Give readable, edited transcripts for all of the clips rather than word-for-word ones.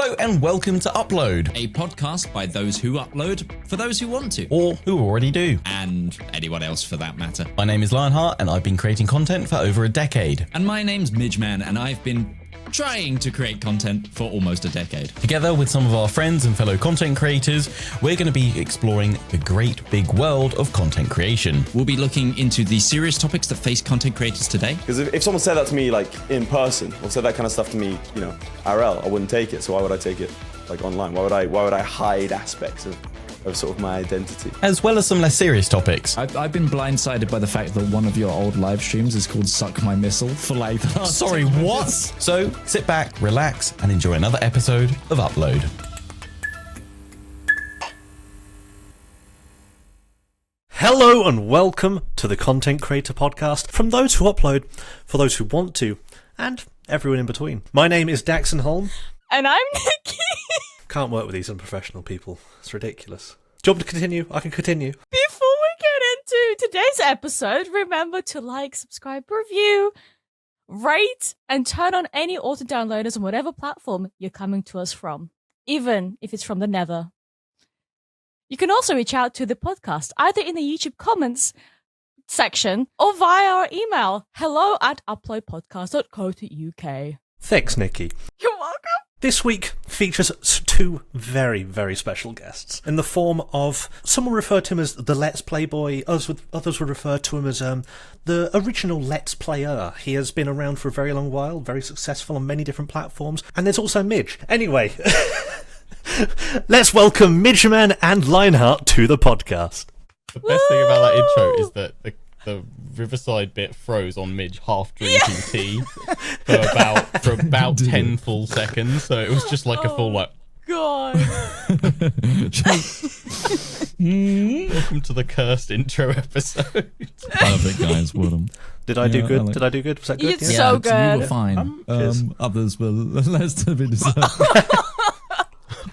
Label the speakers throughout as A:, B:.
A: Hello and welcome to Upload,
B: A podcast by those who upload, for those who want to.
A: or who already do.
B: And anyone else for that matter.
A: My name is Lionheart and I've been creating content for over a decade.
B: And my name's Midgeman, and I've been trying to create content for almost a decade.
A: Together with some of our friends and fellow content creators, we're going to be exploring the great big world of content creation.
B: We'll be looking into the serious topics that face content creators today.
C: Because if someone said that to me, like, in person, or said that kind of stuff to me, you know, IRL, I wouldn't take it. So why would I take it, like, online? Why would I hide aspects of sort of my identity?
A: As well as some less serious topics.
B: I've been blindsided by the fact that one of your old live streams is called Suck My Missile for like the last
A: Sorry,
B: 10
A: what?
B: minutes.
A: So sit back, relax, and enjoy another episode of Upload.
D: Hello and welcome to the Content Creator Podcast from those who upload, for those who want to, and everyone in between. My name is Daxenholm.
E: And I'm Nikki.
D: Can't work with these unprofessional people. It's ridiculous. Do you want me to continue? I can continue.
E: Before we get into today's episode, remember to like, subscribe, review, rate, and turn on any auto-downloaders on whatever platform you're coming to us from, even if it's from the nether. You can also reach out to the podcast, either in the YouTube comments section or via our email, hello@uploadpodcast.co.uk.
D: Thanks, Nikki.
E: You're welcome.
D: This week features two very, very special guests in the form of someone referred to him as the Let's Play Boy, others would refer to him as the original Let's Player. He has been around for a very long while, very successful on many different platforms, and there's also Midge. Anyway, let's welcome Midgeman and Lionheart to the podcast.
F: The best thing about that intro is that the Riverside bit froze on Midge half drinking tea for about 10 full seconds, so it was just like a full like.
E: God.
F: Welcome to the cursed intro episode.
B: Perfect, guys. Well done.
D: Did I do
B: Yeah,
D: good?
B: I like-
D: Did I do good? Was that good?
E: It's so
B: You
E: good.
B: were fine.
D: cheers.
B: Others were less to be deserved.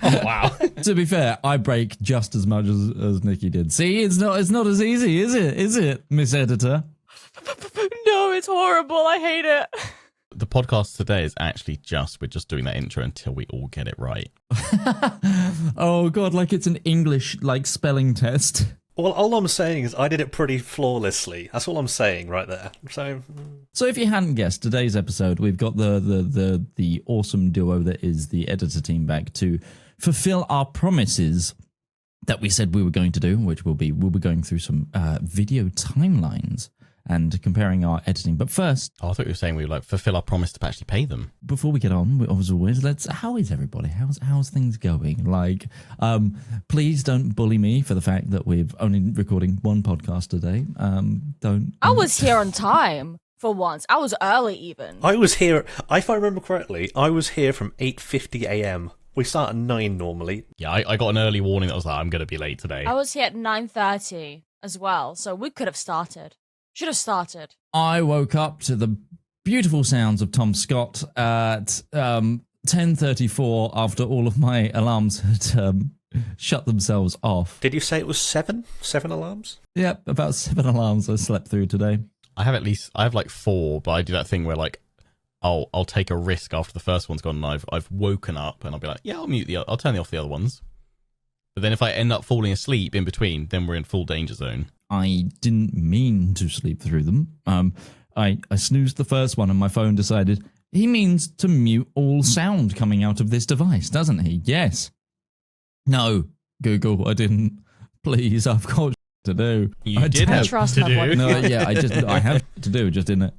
F: Oh wow!
B: To be fair, I break just as much as Nikki did. See, it's not as easy, is it? Is it, Miss Editor?
E: No, it's horrible. I hate it.
F: The podcast today is actually we're just doing that intro until we all get it right.
B: Oh god, like it's an English spelling test.
D: Well, all I'm saying is I did it pretty flawlessly. That's all I'm saying right there.
B: So if you hadn't guessed, today's episode we've got the awesome duo that is the editor team back to fulfill our promises that we said we were going to do, which we'll be going through some video timelines and comparing our editing. But first,
F: Oh, I thought you were saying we would fulfill our promise to actually pay them.
B: before we get on, as always, how is everybody? How's things going? Please don't bully me for the fact that we've only recording one podcast today.
E: I was here on time for once. I was early even.
D: I was here, if I remember correctly, I was here from 8:50 a.m. We start at 9 normally.
F: Yeah, I got an early warning that was like, I'm going to be late today.
E: I was here at 9:30 as well, so we could have started. Should have started.
B: I woke up to the beautiful sounds of Tom Scott at 10:34 after all of my alarms had shut themselves off.
D: Did you say it was 7? 7 alarms?
B: Yep, about 7 alarms I slept through today.
F: I have like 4, but I do that thing where like I'll take a risk after the first one's gone and I've woken up and I'll be like, yeah, I'll turn off the other ones. But then if I end up falling asleep in between, then we're in full danger zone.
B: I didn't mean to sleep through them. I snoozed the first one and my phone decided he means to mute all sound coming out of this device, doesn't he? Yes. No, Google, I didn't. Please, I've got to do.
F: You did have
E: trust
F: to
E: my
F: do.
E: voice.
B: No, yeah, I have to do just in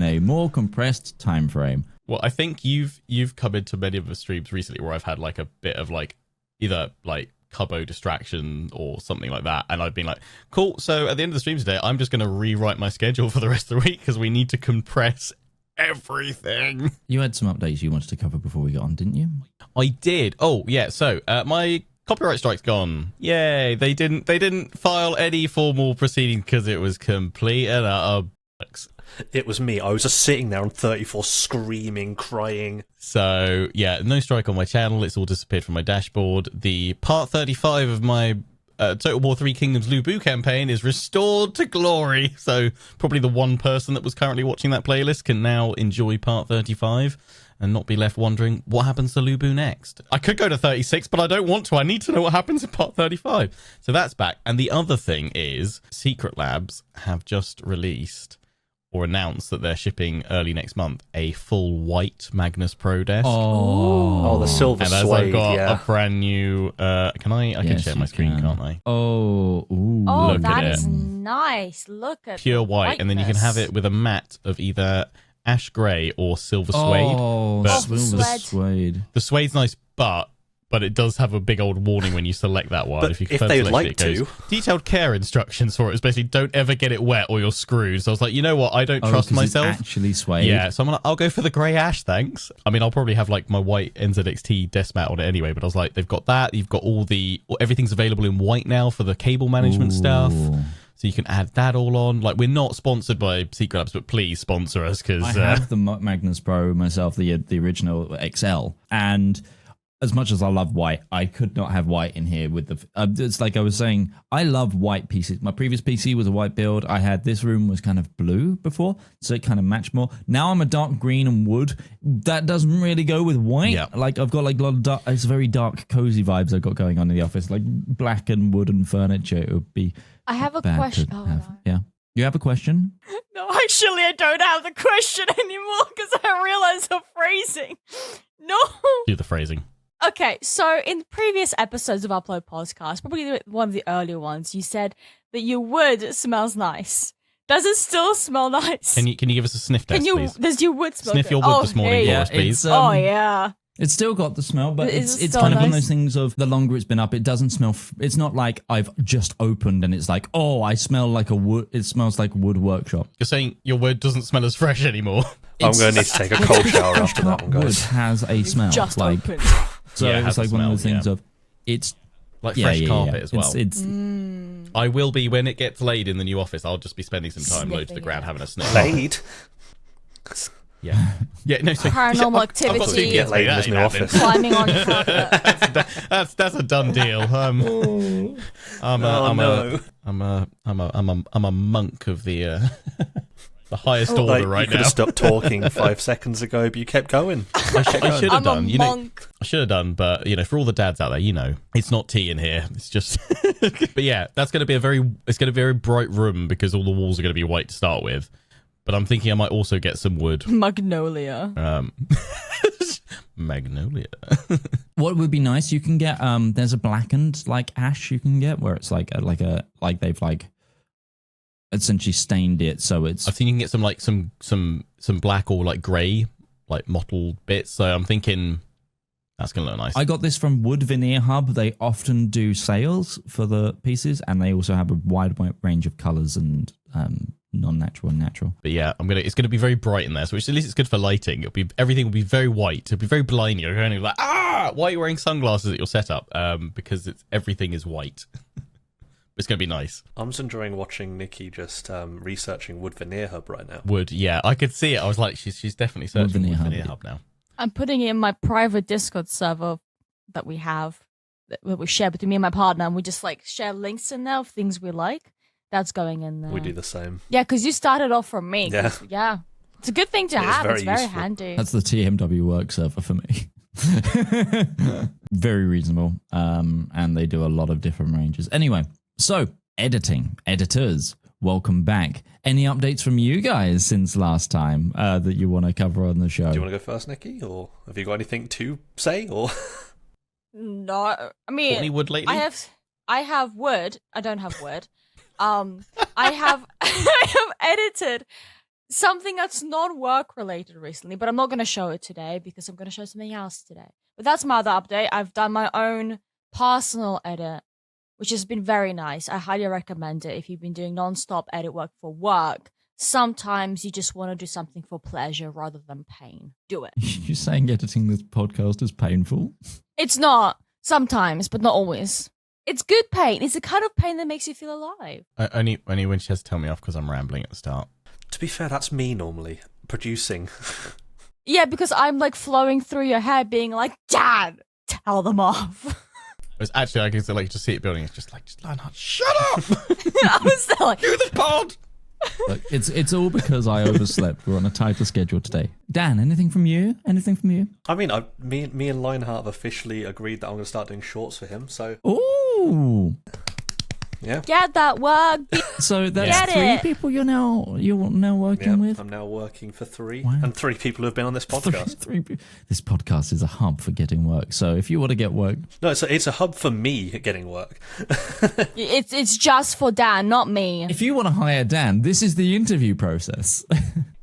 B: a more compressed time frame.
F: Well, I think you've come into many of the streams recently where I've had like a bit of like either like cubbo distraction or something like that, and I've been like, cool, so at the end of the stream today I'm just going to rewrite my schedule for the rest of the week because we need to compress everything.
B: You had some updates you wanted to cover before we got on, didn't you?
F: I did. Oh yeah, so my copyright strike's gone. Yay. They didn't file any formal proceeding because it was complete and utter bollocks.
D: It was me. I was just sitting there on 34 screaming, crying.
F: So yeah, no strike on my channel. It's all disappeared from my dashboard. The part 35 of my Total War 3 Kingdoms Lubu campaign is restored to glory. So probably the one person that was currently watching that playlist can now enjoy part 35.
A: and not be left wondering what happens to Lubu next. I could go to 36, but I don't want to. I need to know what happens in part 35. So that's back. And the other thing is Secret Labs have just released or announced that they're shipping early next month a full white Magnus Pro desk.
D: Oh, the silver
A: And as
D: suede,
A: I've got
D: yeah.
A: a brand new, I can
B: Yes,
A: share my
B: you
A: screen,
B: can.
A: can't I?
B: Oh, ooh.
E: Oh,
A: Look
E: that
A: at
E: is
A: it.
E: nice. Look at
A: Pure
E: the
A: white, and then you can have it with a matte of either ash grey or silver suede.
B: Oh,
A: But
B: silver
E: suede.
B: suede.
A: The suede's nice, but it does have a big old warning when you select that one.
D: But
A: if you
D: if
A: prefer
D: they'd
A: select
D: like
A: it, it goes,
D: to.
A: detailed care instructions for it is basically don't ever get it wet or you're screwed. So I was like, you know what? I don't trust
B: 'cause
A: myself.
B: It's actually suede.
A: Yeah, so I'm like, I'll go for the grey ash, thanks. I mean, I'll probably have like my white NZXT desk mat on it anyway, but I was like, they've got that. You've got everything's available in white now for the cable management stuff.
B: Ooh.
A: So you can add that all on. Like, we're not sponsored by Secret Labs, but please sponsor us because
B: I have the Magnus Pro myself, the original XL, and as much as I love white, I could not have white in here with the. It's like I was saying, I love white PCs. My previous PC was a white build. I had this room was kind of blue before, so it kind of matched more. Now I'm a dark green and wood. That doesn't really go with white.
A: Yeah.
B: Like I've got like a lot of dark. It's very dark, cozy vibes I've got going on in the office. Like black and wooden furniture. It would be.
E: I have a
B: bad
E: question.
B: to
E: Oh,
B: have.
E: no.
B: Yeah. You have a question?
E: No, actually, I don't have the question anymore because I realized the phrasing. No.
A: do the phrasing.
E: Okay, so in previous episodes of Upload Podcast, probably one of the earlier ones, you said that your wood smells nice. Does it still smell nice?
A: Can you give us a sniff test, please?
E: Does your wood smell
A: Sniff
E: good?
A: your wood
E: Oh,
A: this morning
E: hey.
A: for us, please.
E: Oh, yeah.
B: It's still got the smell, but
E: Is it
B: it's
E: still
B: kind of one of
E: nice?
B: those things of the longer it's been up, it doesn't smell. It's not like I've just opened and it's like, oh, I smell like a wood. It smells like wood workshop.
A: You're saying your wood doesn't smell as fresh anymore.
D: I'm going to need to take a cold shower after that one,
B: Wood
D: guys.
B: has a smell.
E: Just
B: like,
E: opened.
B: so
A: Yeah, it
B: it's
A: has a
B: like one of those
A: smell,
B: things
A: yeah.
B: of it's
A: Like fresh carpet as well.
B: It's
A: I will be, when it gets laid in the new office, I'll just be spending some time low to the
E: Sniffing
A: ground
E: it.
A: having a sniff.
D: Laid.
A: Yeah. Yeah, no, so
E: Paranormal
A: I've got
E: activity.
A: to
D: Get laid in this new office.
E: Climbing on carpet.
A: That's a done deal. I'm a monk of the highest order
D: Like,
A: right
D: you could
A: now.
D: have stopped talking 5 seconds ago, but you kept going.
A: I should have
E: I'm a
A: done. You know,
E: monk.
A: I should have done, but for all the dads out there, it's not tea in here. It's just. But yeah, it's going to be a very bright room because all the walls are going to be white to start with. But I'm thinking I might also get some wood.
E: Magnolia.
A: Magnolia.
B: what would be nice. You can get there's a blackened like ash you can get where it's like they've like essentially stained it so it's.
A: I've seen you can get some black or like grey like mottled bits. So I'm thinking that's gonna look nice.
B: I got this from Wood Veneer Hub. They often do sales for the pieces, and they also have a wide range of colours and non-natural and natural.
A: But yeah, it's gonna be very bright in there, so at least it's good for lighting. Everything will be very white. It'll be very blinding. You're going to be like, why are you wearing sunglasses at your setup? Because everything is white. It's gonna be nice.
D: I'm just enjoying watching Nikki just researching Wood Veneer Hub right now.
A: Wood, yeah, I could see it. I was like, she's definitely searching
B: Veneer
A: Wood
B: Hub,
A: Veneer
B: yeah.
A: Hub now.
E: I'm putting it in my private Discord server that we have, that we share between me and my partner, and we just like share links in there of things we like. That's going in there.
D: We do the same.
E: Yeah, because you started off from me.
D: Yeah.
E: Yeah. It's a good thing to
D: It is
E: have.
D: very
E: It's very
D: useful.
E: handy.
B: That's the TMW work server for me. Very reasonable. And they do a lot of different ranges. Anyway, so editors, welcome back. Any updates from you guys since last time that you want to cover on the show?
D: Do you want to go first, Nikki? Or have you got anything to say? Or
E: No, I mean,
A: Got any wood lately?
E: I have Word. I don't have Word. I have edited something that's non-work related recently, but I'm not going to show it today because I'm going to show something else today. But that's my other update. I've done my own personal edit, which has been very nice. I highly recommend it if you've been doing non-stop edit work for work. Sometimes you just want to do something for pleasure rather than pain. Do it.
B: You're saying editing this podcast is painful?
E: It's not. Sometimes, but not always. It's good pain. It's the kind of pain that makes you feel alive.
A: Only when she has to tell me off because I'm rambling at the start.
D: to be fair, that's me normally producing.
E: Yeah, because I'm like flowing through your head being like, Dad, tell them off.
A: It's actually, I can like just see it building. It's just like, Lionheart, shut up!
E: I was there like,
A: Do the pod!
B: Look, it's all because I overslept. We're on a tighter schedule today. Dan, anything from you? Anything from you?
D: I mean, me and Lionheart have officially agreed that I'm going to start doing shorts for him. So
B: Ooh.
D: yeah.
E: Get that work.
B: So that's
E: Get
B: three
E: it.
B: people you're now working with.
D: I'm now working for 3,
B: Wow.
D: and 3 people who have been on this podcast.
B: This podcast is a hub for getting work. So if you want to get work,
D: No, it's a hub for me getting work.
E: It's just for Dan, not me.
B: if you want to hire Dan, this is the interview process.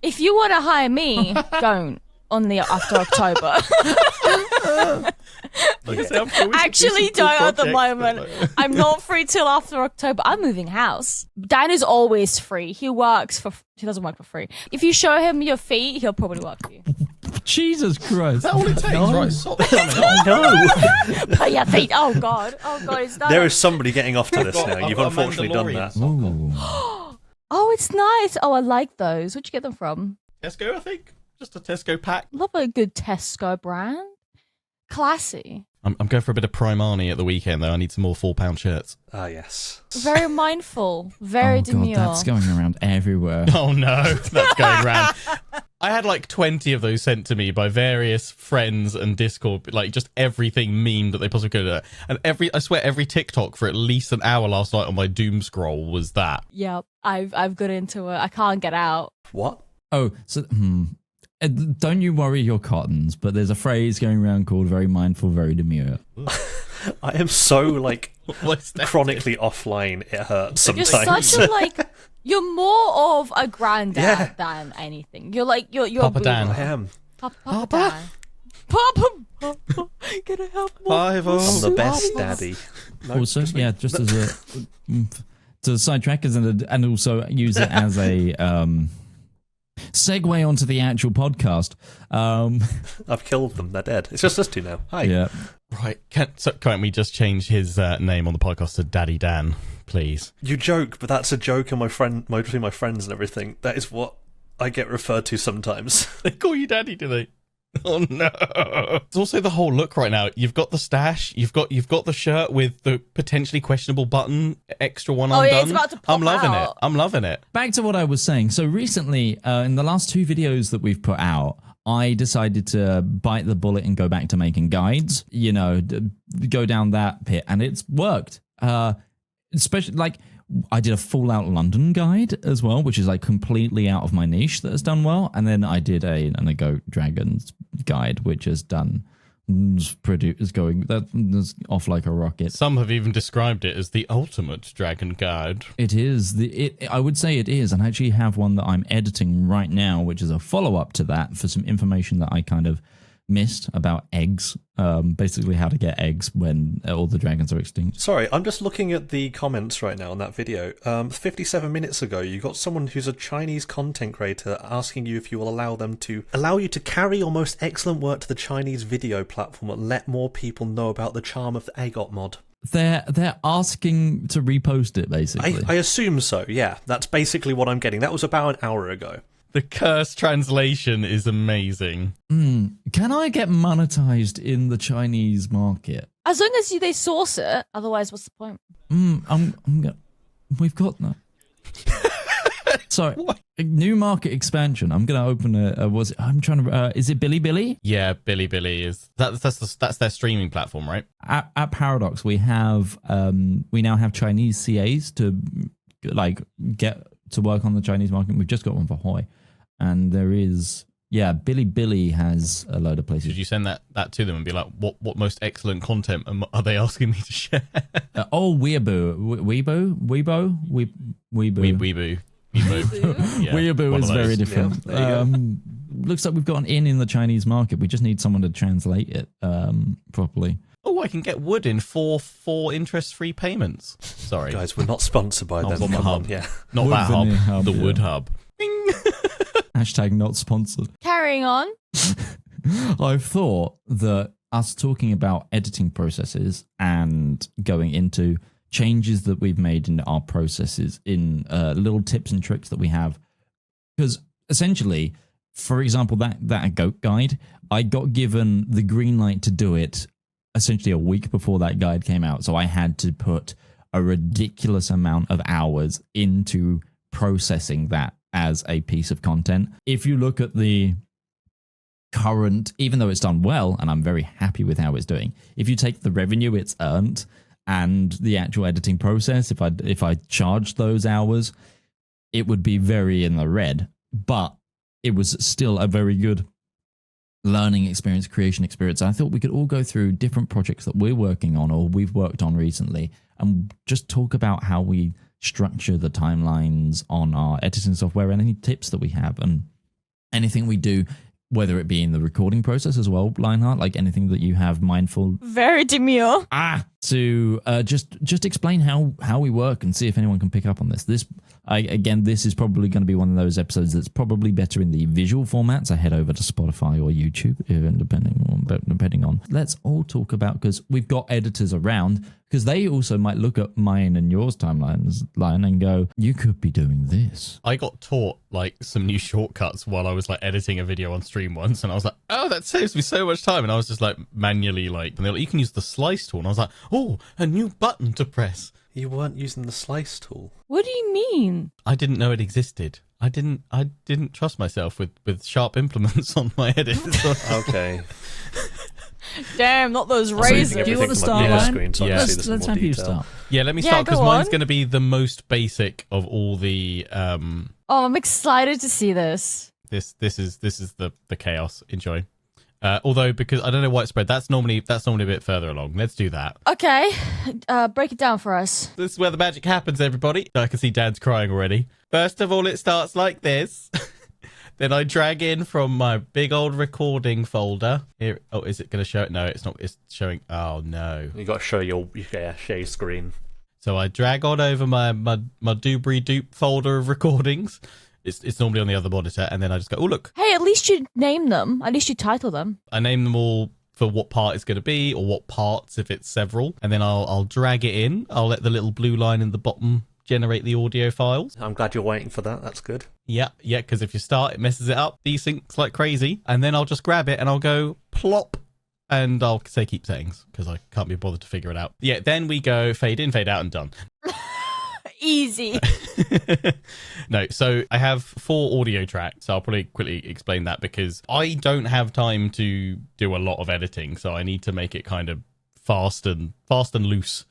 E: If you want to hire me, don't. Only after October. Actually, don't at the moment. I'm not free till after October. I'm moving house. Dan is always free. He doesn't work for free. If you show him your feet, he'll probably work for you.
B: Jesus Christ.
F: Is that all it takes? Right, socks coming on.
D: No,
E: Put your feet. Oh God, it's done.
D: there is somebody getting off to this
F: I've
D: now.
F: got
D: You've
F: a
D: unfortunately done
F: Mandalorian
D: that.
F: sock on.
B: Ooh.
E: Oh, it's nice. Oh, I like those. Where'd you get them from?
F: Tesco, I think. Just a Tesco pack.
E: Love a good Tesco brand. Classy.
F: I'm going for a bit of Primani at the weekend, though. I need some more £4 shirts.
D: Ah, yes.
E: Very mindful. Very
B: Oh
E: demure.
B: God, that's going around everywhere.
F: Oh, no. That's going around. I had like 20 of those sent to me by various friends and Discord, like just everything meme that they possibly could have. And I swear every TikTok for at least an hour last night on my doom scroll was that.
E: Yep. I've got into it. I can't get out.
D: What?
B: Oh, so don't you worry your cottons, but there's a phrase going around called very mindful, very demure.
D: I am so like
F: What's that?
D: chronically offline. It hurts
E: You're
D: sometimes.
E: such a you're more of a granddad
D: Yeah.
E: than anything. You're you're
F: Papa
E: a
F: Dan.
D: I
E: boomer.
D: am.
E: Papa Dan. Papa. Can I have more?
F: Five
D: I'm
F: of
D: the best daddy. No,
B: Also,
D: just me.
B: yeah, just as a to sidetrack and also use it as a segue onto the actual podcast.
D: I've killed them. They're dead. It's just us 2 now. Hi.
B: Yeah.
F: Right. Can't we just change his name on the podcast to Daddy Dan, please?
D: You joke, but that's a joke between my friends and everything. That is what I get referred to sometimes.
F: They call you Daddy, do they? Oh no! It's also the whole look right now. You've got the stash. You've got the shirt with the potentially questionable button, extra one undone.
E: Yeah, it's about to pop
F: I'm loving
E: out.
F: it. I'm loving it.
B: Back to what I was saying. So recently, in the last 2 videos that we've put out, I decided to bite the bullet and go back to making guides. You know, go down that pit, and it's worked. Especially I did a Fallout London guide as well, which is completely out of my niche that has done well. And then I did a Goat Dragons guide, which has done that's off like a rocket.
F: Some have even described it as the ultimate dragon guide.
B: It is. I would say it is. And I actually have one that I'm editing right now, which is a follow-up to that for some information that I kind of missed about eggs. Basically how to get eggs when all the dragons are extinct.
D: Sorry, I'm just looking at the comments right now on that video. 57 minutes ago, you got someone who's a Chinese content creator asking you if you will allow you to carry your most excellent work to the Chinese video platform and let more people know about the charm of the AGOT mod.
B: They're asking to repost it, basically.
D: I assume so, yeah. That's basically what I'm getting. That was about an hour ago.
F: The curse translation is amazing.
B: Can I get monetized in the Chinese market?
E: As long as they source it, otherwise, what's the point?
B: We've got that. Sorry, new market expansion. I'm gonna open is it BiliBili?
F: Yeah, BiliBili is that's their streaming platform, right?
B: At Paradox, we now have Chinese CAs to get to work on the Chinese market. We've just got one for Hoi, and there is BiliBili has a load of places.
F: Should you send that to them and be like, what most excellent content are they asking me to share? Weeboo. Yeah,
B: Weeaboo
F: one
B: is
F: of those.
B: very different.
D: Yeah, there you
B: Looks like we've got an in the Chinese market. We just need someone to translate it properly.
F: Oh, I can get wood in four interest-free payments. Sorry,
D: Guys, we're not sponsored by them.
F: on the
D: Come
F: hub.
D: on, yeah.
F: Not
B: Wood
F: that hub.
B: Veneer Hub,
F: The
B: yeah.
F: wood hub. Bing.
B: Hashtag not sponsored.
E: Carrying on.
B: I've thought that us talking about editing processes and going into changes that we've made in our processes in little tips and tricks that we have, because essentially, for example, that goat guide, I got given the green light to do it essentially a week before that guide came out, so I had to put a ridiculous amount of hours into processing that as a piece of content. If you look at the current, even though it's done well, and I'm very happy with how it's doing, if you take the revenue it's earned and the actual editing process, if I charged those hours, it would be very in the red. But it was still a very good learning experience, creation experience. I thought we could all go through different projects that we're working on or we've worked on recently and just talk about how we structure the timelines on our editing software and any tips that we have and anything we do, whether it be in the recording process as well, Lionheart, like anything that you have mindful.
E: Very demure.
B: To just explain how we work and see if anyone can pick up on this. This is probably going to be one of those episodes that's probably better in the visual format. So head over to Spotify or YouTube, depending on. Let's all talk about, because we've got editors around, because they also might look at mine and yours timelines, Lion, and go, you could be doing this.
F: I got taught like some new shortcuts while I was like editing a video on stream once, and I was like, oh, that saves me so much time. And I was just like manually and they're like, you can use the slice tool. And I was like, oh, a new button to press.
D: You weren't using the slice tool.
E: What do you mean?
F: I didn't know it existed. I didn't trust myself with sharp implements on my edit.
D: Okay.
E: Damn, not those razors.
B: Do you want to start, Ryan? Let's have you start.
F: Yeah, let me start, because mine's going to be the most basic of all the.
E: Oh, I'm excited to see this.
F: This is the chaos. Enjoy. Although, because I don't know why it's spread, that's normally a bit further along. Let's do that.
E: Okay, break it down for us.
F: This is where the magic happens, everybody. I can see Dad's crying already. First of all, it starts like this. Then I drag in from my big old recording folder. Here, oh, is it going to show it? No, it's not. It's showing. Oh no!
D: You got to show your screen.
F: So I drag on over my doobry doop folder of recordings. It's normally on the other monitor, and then I just go, oh look.
E: Hey, at least you name them. At least you title them.
F: I name them all for what part it's going to be, or what parts if it's several, and then I'll drag it in. I'll let the little blue line in the bottom generate the audio files.
D: I'm glad you're waiting for that. That's good.
F: Yeah, because if you start, it messes it up, desyncs like crazy, and then I'll just grab it and I'll go plop, and I'll say keep settings because I can't be bothered to figure it out. Yeah, then we go fade in, fade out, and done.
E: Easy.
F: No, so I have 4 audio tracks, so I'll probably quickly explain that because I don't have time to do a lot of editing, so I need to make it kind of fast and loose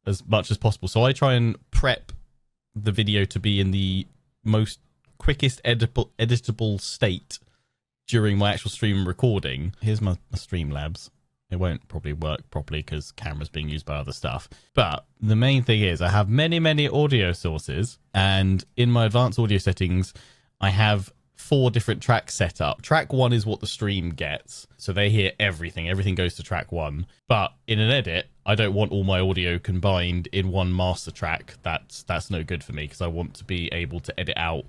F: as much as possible. So I try and prep the video to be in the most quickest editable state during my actual stream recording. Here's my Streamlabs. It won't probably work properly because camera's being used by other stuff. But the main thing is I have many audio sources, and in my advanced audio settings, I have 4 different tracks set up. Track 1 is what the stream gets. So they hear everything. Everything goes to track 1. But in an edit, I don't want all my audio combined in one master track. That's no good for me because I want to be able to edit out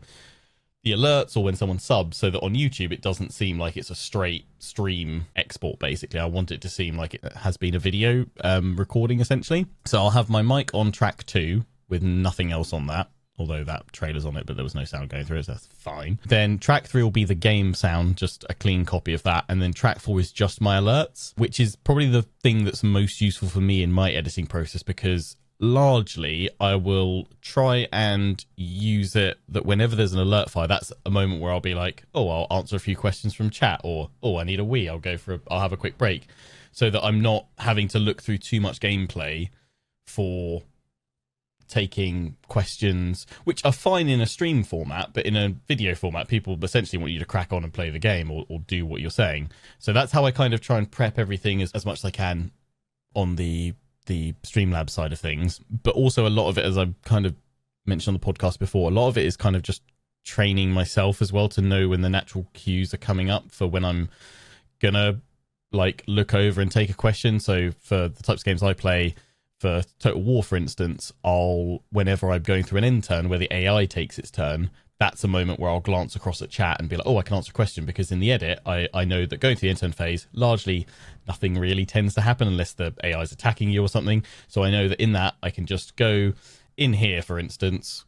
F: the alerts or when someone subs so that on YouTube it doesn't seem like it's a straight stream export. Basically, I want it to seem like it has been a video recording essentially. So I'll have my mic on track 2 with nothing else on that, although that trailer's on it, but there was no sound going through it, so that's fine. Then track 3 will be the game sound, just a clean copy of that. And then track 4 is just my alerts, which is probably the thing that's most useful for me in my editing process, because largely I will try and use it that whenever there's an alert file, that's a moment where I'll be like, oh, I'll answer a few questions from chat, or oh, I need a wee, I'll have a quick break, so that I'm not having to look through too much gameplay for taking questions, which are fine in a stream format, but in a video format people essentially want you to crack on and play the game or do what you're saying. So that's how I kind of try and prep everything as much as I can on the Streamlabs side of things. But also a lot of it, as I kind of mentioned on the podcast before, a lot of it is kind of just training myself as well to know when the natural cues are coming up for when I'm gonna like look over and take a question. So for the types of games I play, for Total War, for instance, whenever I'm going through an end turn where the AI takes its turn, that's a moment where I'll glance across at chat and be like, oh, I can answer a question, because in the edit, I know that going through the end turn phase, largely nothing really tends to happen unless the AI is attacking you or something. So I know that in that, I can just go in here, for instance,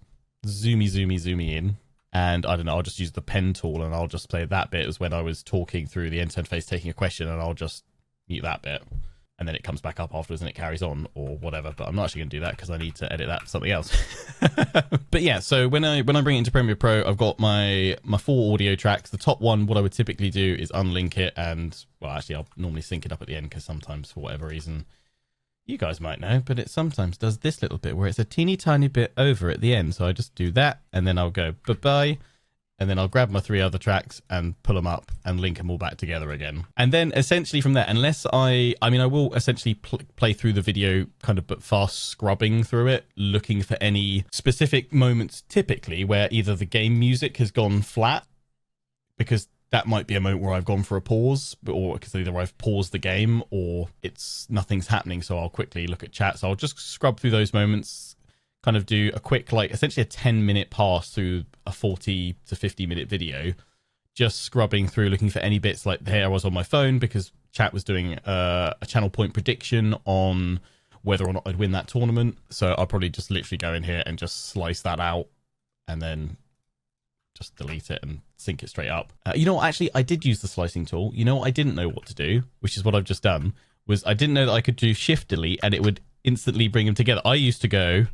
F: zoomy in, and I don't know, I'll just use the pen tool and I'll just play that bit as when I was talking through the end turn phase taking a question, and I'll just mute that bit. and then it comes back up afterwards and it carries on or whatever. But I'm not actually going to do that because I need to edit that for something else. But yeah, so when I bring it into Premiere Pro, I've got my 4 audio tracks. The top one, what I would typically do is unlink it, and well, actually I'll normally sync it up at the end because sometimes for whatever reason, you guys might know, but it sometimes does this little bit where it's a teeny tiny bit over at the end. So I just do that, and then I'll go bye-bye. And then I'll grab my 3 other tracks and pull them up and link them all back together again. And then essentially from there, unless I will essentially play through the video kind of but fast scrubbing through it, looking for any specific moments typically where either the game music has gone flat, because that might be a moment where I've gone for a pause, or because either I've paused the game or nothing's happening. So I'll quickly look at chat. So I'll just scrub through those moments, kind of do a quick, like essentially a 10-minute pass through a 40 to 50-minute video, just scrubbing through, looking for any bits. Like there I was on my phone because chat was doing a channel point prediction on whether or not I'd win that tournament. So I'll probably just literally go in here and just slice that out and then just delete it and sync it straight up. Actually, I did use the slicing tool. I didn't know what to do, which is what I've just done, was I didn't know that I could do shift delete and it would instantly bring them together. I used to go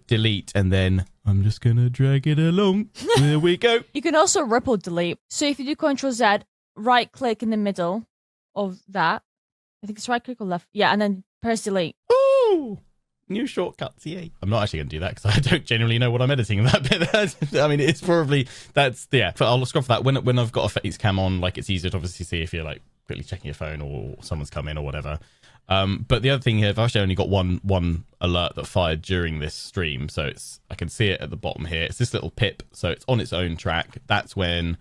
F: delete and then I'm just gonna drag it along. There we go.
E: You can also ripple delete. So if you do Control Z, right click in the middle of that. I think it's right click or left. Yeah, and then press delete.
F: Ooh, new shortcuts, yay. I'm not actually gonna do that because I don't genuinely know what I'm editing in that bit. I mean, it's probably But I'll scrub for that when I've got a face cam on. Like, it's easier to obviously see if you're like quickly checking your phone or someone's come in or whatever. But the other thing here, I've actually only got one alert that fired during this stream, so I can see it at the bottom here. It's this little pip, so it's on its own track. That's when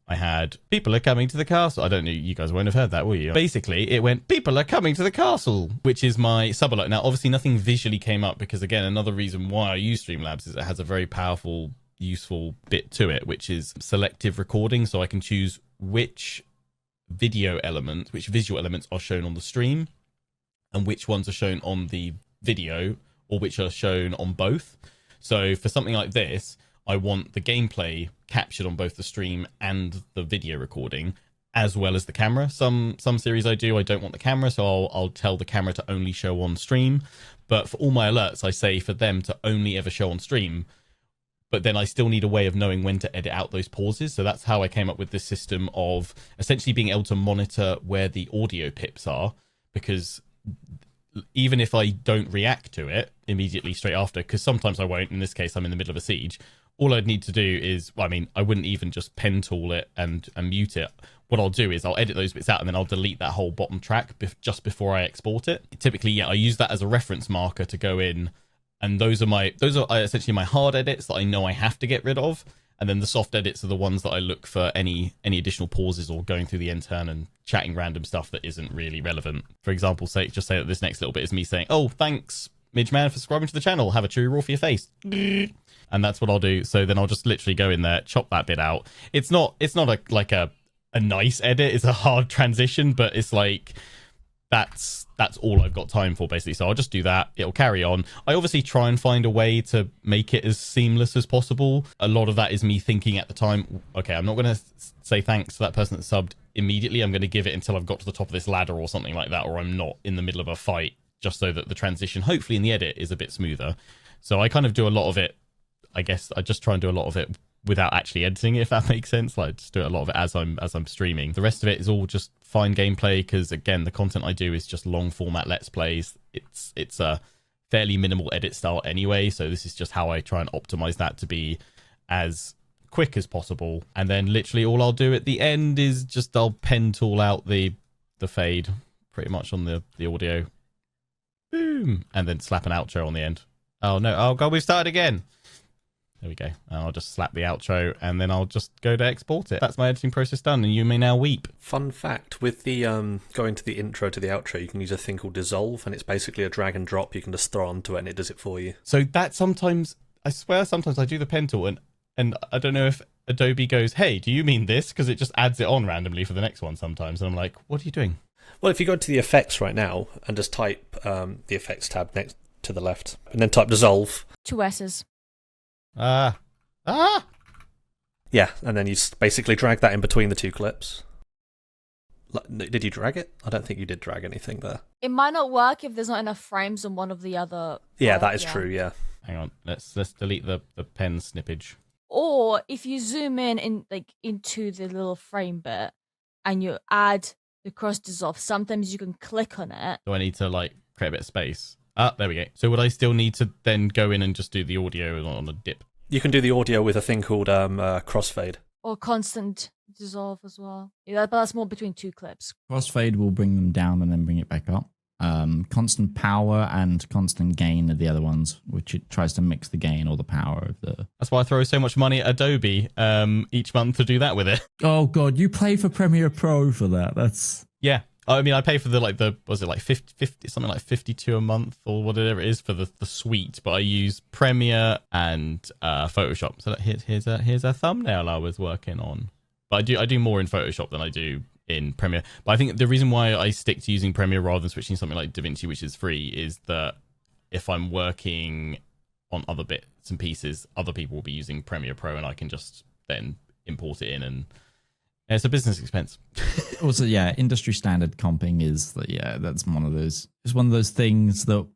F: I had people are coming to the castle. I don't know, you guys won't have heard that, will you? Basically, it went people are coming to the castle, which is my sub alert. Now, obviously, nothing visually came up because, again, another reason why I use Streamlabs is it has a very powerful, useful bit to it, which is selective recording. So I can choose which visual elements are shown on the stream, and which ones are shown on the video, or which are shown on both. So for something like this, I want the gameplay captured on both the stream and the video recording, as well as the camera. Some series I don't want the camera, so I'll tell the camera to only show on stream. But for all my alerts, I say for them to only ever show on stream. But then I still need a way of knowing when to edit out those pauses. So that's how I came up with this system of essentially being able to monitor where the audio pips are, because even if I don't react to it immediately straight after, because sometimes I won't, in this case I'm in the middle of a siege, all I'd need to do is, I wouldn't even just pen tool it and mute it. What I'll do is I'll edit those bits out and then I'll delete that whole bottom track just before I export it. Typically, I use that as a reference marker to go in, and those are essentially my hard edits that I know I have to get rid of. And then the soft edits are the ones that I look for any additional pauses or going through the end turn and chatting random stuff that isn't really relevant. For example, say that this next little bit is me saying, "Oh, thanks, Midgeman, for subscribing to the channel. Have a chewy raw for your face." And that's what I'll do. So then I'll just literally go in there, chop that bit out. It's not a nice edit. It's a hard transition, but it's like that's all I've got time for, basically. So I'll just do that. It'll carry on. I obviously try and find a way to make it as seamless as possible. A lot of that is me thinking at the time, okay, I'm not going to say thanks to that person that subbed immediately. I'm going to give it until I've got to the top of this ladder or something like that, or I'm not in the middle of a fight, just so that the transition, hopefully in the edit, is a bit smoother. So I kind of do a lot of it. I guess I just try and do a lot of it without actually editing it, if that makes sense. Like, just do a lot of it as I'm streaming. The rest of it is all just fine gameplay, because again, the content I do is just long format let's plays. It's a fairly minimal edit style anyway, so this is just how I try and optimize that to be as quick as possible. And then literally all I'll do at the end is just I'll pen tool out the fade pretty much on the audio, boom, and then slap an outro on the end. Oh no, oh god, we've started again. There we go. And I'll just slap the outro and then I'll just go to export it. That's my editing process done, and you may now weep.
D: Fun fact, with the going to the intro to the outro, you can use a thing called dissolve, and it's basically a drag and drop. You can just throw onto it and it does it for you.
F: So that sometimes I do the pen tool and I don't know if Adobe goes, "Hey, do you mean this?" Because it just adds it on randomly for the next one sometimes. And I'm like, what are you doing?
D: Well, if you go to the effects right now and just type the effects tab next to the left and then type dissolve.
E: 2 S's.
D: Yeah, and then you basically drag that in between the two clips. Did you drag it? I don't think you did drag anything there.
E: It might not work if there's not enough frames on one of the other.
D: Yeah, that is true. Yeah.
F: Hang on, let's delete the pen snippage.
E: Or if you zoom in like into the little frame bit and you add the cross dissolve, sometimes you can click on it.
F: Do I need to like create a bit of space? Ah, there we go. So would I still need to then go in and just do the audio on a dip?
D: You can do the audio with a thing called crossfade.
E: Or constant dissolve as well. Yeah, but that's more between two clips.
B: Crossfade will bring them down and then bring it back up. Constant power and constant gain are the other ones, which it tries to mix the gain or the power of the.
F: That's why I throw so much money at Adobe each month to do that with it.
B: Oh god, you pay for Premiere Pro for that? That's
F: Yeah. I mean, I pay for was it like 50 something like 52 a month or whatever it is for the suite, but I use Premiere and Photoshop. So here's a thumbnail I was working on. But I do more in Photoshop than I do in Premiere. But I think the reason why I stick to using Premiere rather than switching to something like DaVinci, which is free, is that if I'm working on other bits and pieces, other people will be using Premiere Pro and I can just then import it in, and it's a business expense.
B: Also, yeah, industry standard comping is that's one of those. It's one of those things that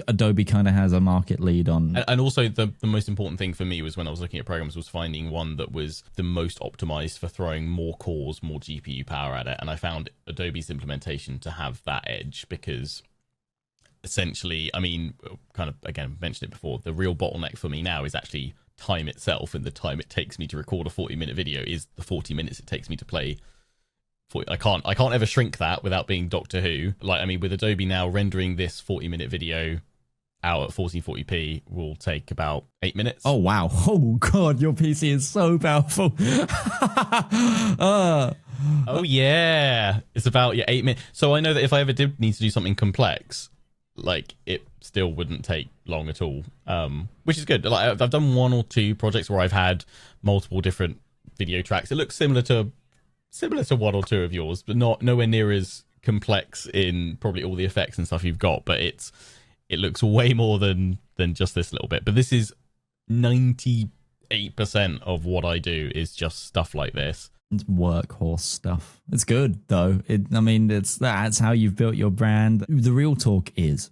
B: Adobe kind of has a market lead on.
F: And also, the most important thing for me was when I was looking at programs was finding one that was the most optimized for throwing more cores, more GPU power at it. And I found Adobe's implementation to have that edge because essentially, I mean, kind of again mentioned it before, the real bottleneck for me now is actually time itself, and the time it takes me to record a 40-minute video is the 40 minutes it takes me to play. I can't ever shrink that without being Doctor Who. Like, I mean, with Adobe now, rendering this 40-minute video out at 1440p will take about 8 minutes.
B: Oh wow! Oh god, your PC is so powerful.
F: Oh yeah, it's about 8 minutes. So I know that if I ever did need to do something complex, like it still wouldn't take long at all, which is good. Like I've done one or two projects where I've had multiple different video tracks. It looks similar to one or two of yours, but nowhere near as complex in probably all the effects and stuff you've got. But it looks way more than just this little bit. But this is 98% of what I do is just stuff like this.
B: It's workhorse stuff. It's good though. That's how you've built your brand. The real talk is,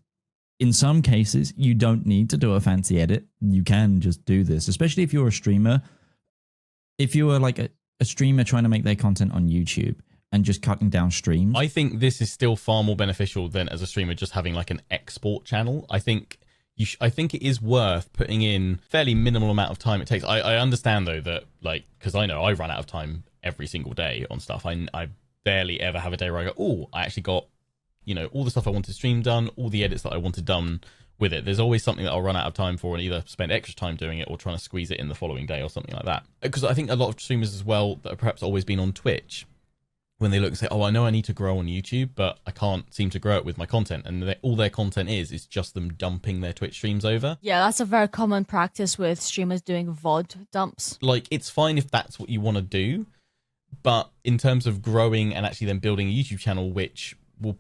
B: in some cases, you don't need to do a fancy edit. You can just do this, especially if you're a streamer. If you were like a streamer trying to make their content on YouTube and just cutting down streams.
F: I think this is still far more beneficial than as a streamer just having like an export channel. I think it is worth putting in fairly minimal amount of time it takes. I understand though that, like, because I know I run out of time every single day on stuff. I barely ever have a day where I go, oh, I actually got, all the stuff I wanted to stream done, all the edits that I wanted done with it. There's always something that I'll run out of time for and either spend extra time doing it or trying to squeeze it in the following day or something like that. Because I think a lot of streamers as well that have perhaps always been on Twitch, when they look and say, oh, I know I need to grow on YouTube, but I can't seem to grow it with my content. And all their content is just them dumping their Twitch streams over.
E: Yeah, that's a very common practice with streamers doing VOD dumps.
F: Like, it's fine if that's what you want to do, but in terms of growing and actually then building a YouTube channel, which will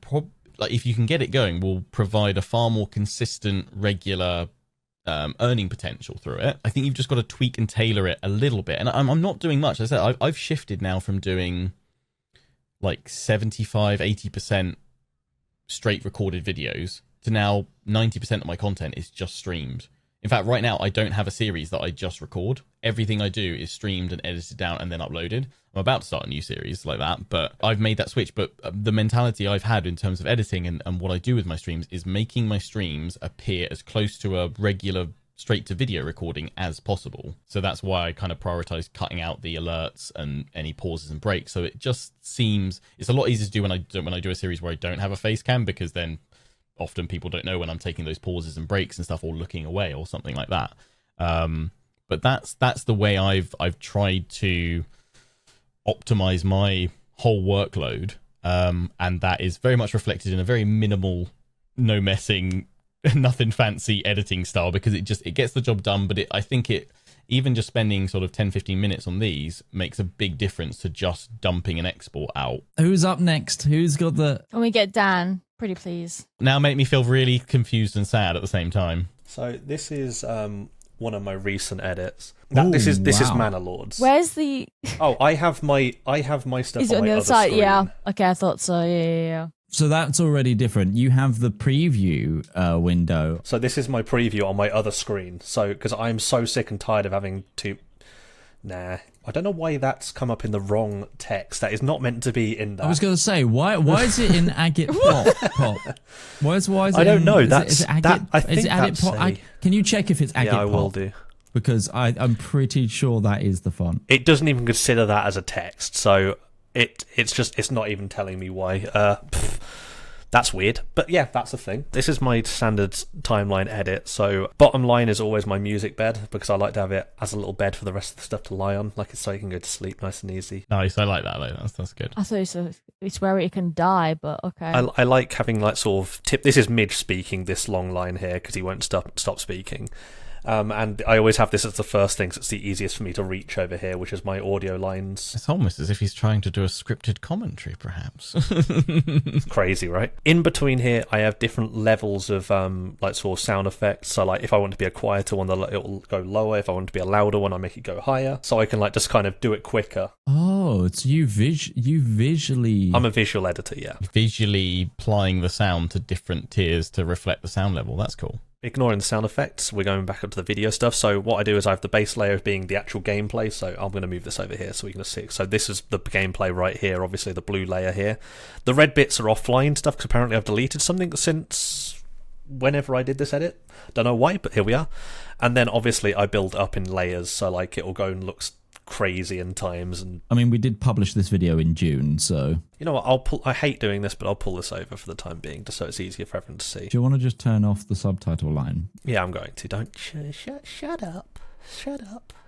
F: if you can get it going, will provide a far more consistent, regular earning potential through it. I think you've just got to tweak and tailor it a little bit. And I'm not doing much. As I said, I've shifted now from doing like 75-80% straight recorded videos to now 90% of my content is just streamed. In fact, right now I don't have a series that I just record. Everything I do is streamed and edited down and then uploaded. I'm about to start a new series like that, but I've made that switch. But the mentality I've had in terms of editing and what I do with my streams is making my streams appear as close to a regular straight to video recording as possible. So that's why I kind of prioritize cutting out the alerts and any pauses and breaks. So it just seems it's a lot easier to do when I do a series where I don't have a face cam, because then often people don't know when I'm taking those pauses and breaks and stuff, or looking away or something like that. But that's the way I've tried to optimize my whole workload, and that is very much reflected in a very minimal, no messing, nothing fancy editing style, because it gets the job done. But I think even just spending sort of 10-15 minutes on these makes a big difference to just dumping an export out.
B: Who's up next? Who's got the...
E: Can we get Dan? Pretty please.
F: Now make me feel really confused and sad at the same time.
D: So this is one of my recent edits. This is
B: wow.
D: Mana Lords.
E: Where's the?
D: Oh, I have my stuff
E: Is it
D: on
E: on
D: my
E: the
D: other
E: other side?
D: screen.
E: Yeah. Okay, I thought so. Yeah.
B: So that's already different. You have the preview window.
D: So this is my preview on my other screen. So because I'm so sick and tired of having to. Nah, I don't know why that's come up in the wrong text. That is not meant to be in that.
B: I was going to say, why is it in agate pop? Why is it?
D: I don't know.
B: Is it agate?
D: That I think
B: is it agate
D: that's
B: pop? Can you check if it's agate
D: yeah, I
B: pop?
D: will do.
B: Because I'm pretty sure that is the font.
D: It doesn't even consider that as a text, so it's not even telling me why. That's weird, but yeah, that's the thing. This is my standard timeline edit. So bottom line is always my music bed because I like to have it as a little bed for the rest of the stuff to lie on, like so you can go to sleep nice and easy.
F: Nice, I like that. That's good.
E: I thought it's where it can die, but okay.
D: I like having like sort of tip. This is Midge speaking this long line here because he won't stop speaking. And I always have this as the first thing, so it's the easiest for me to reach over here, which is my audio lines.
F: It's almost as if he's trying to do a scripted commentary, perhaps.
D: It's crazy, right? In between here, I have different levels of like sort of sound effects. So like if I want to be a quieter one, it'll go lower. If I want to be a louder one, I make it go higher. So I can like just kind of do it quicker.
B: Oh, it's you visually.
D: I'm a visual editor, yeah.
F: Visually applying the sound to different tiers to reflect the sound level. That's cool.
D: Ignoring the sound effects, we're going back up to the video stuff. So what I do is I have the base layer being the actual gameplay. So I'm going to move this over here so we can see. So this is the gameplay right here, obviously the blue layer here. The red bits are offline stuff because apparently I've deleted something since whenever I did this edit. Don't know why, but here we are. And then obviously I build up in layers, so like it'll go and looks crazy in times. And
B: I mean, we did publish this video in June, so
D: you know what? I hate doing this, but I'll pull this over for the time being, just so it's easier for everyone to see.
B: do you want to just turn off the subtitle line?
D: Yeah, I'm going to. Don't shut up,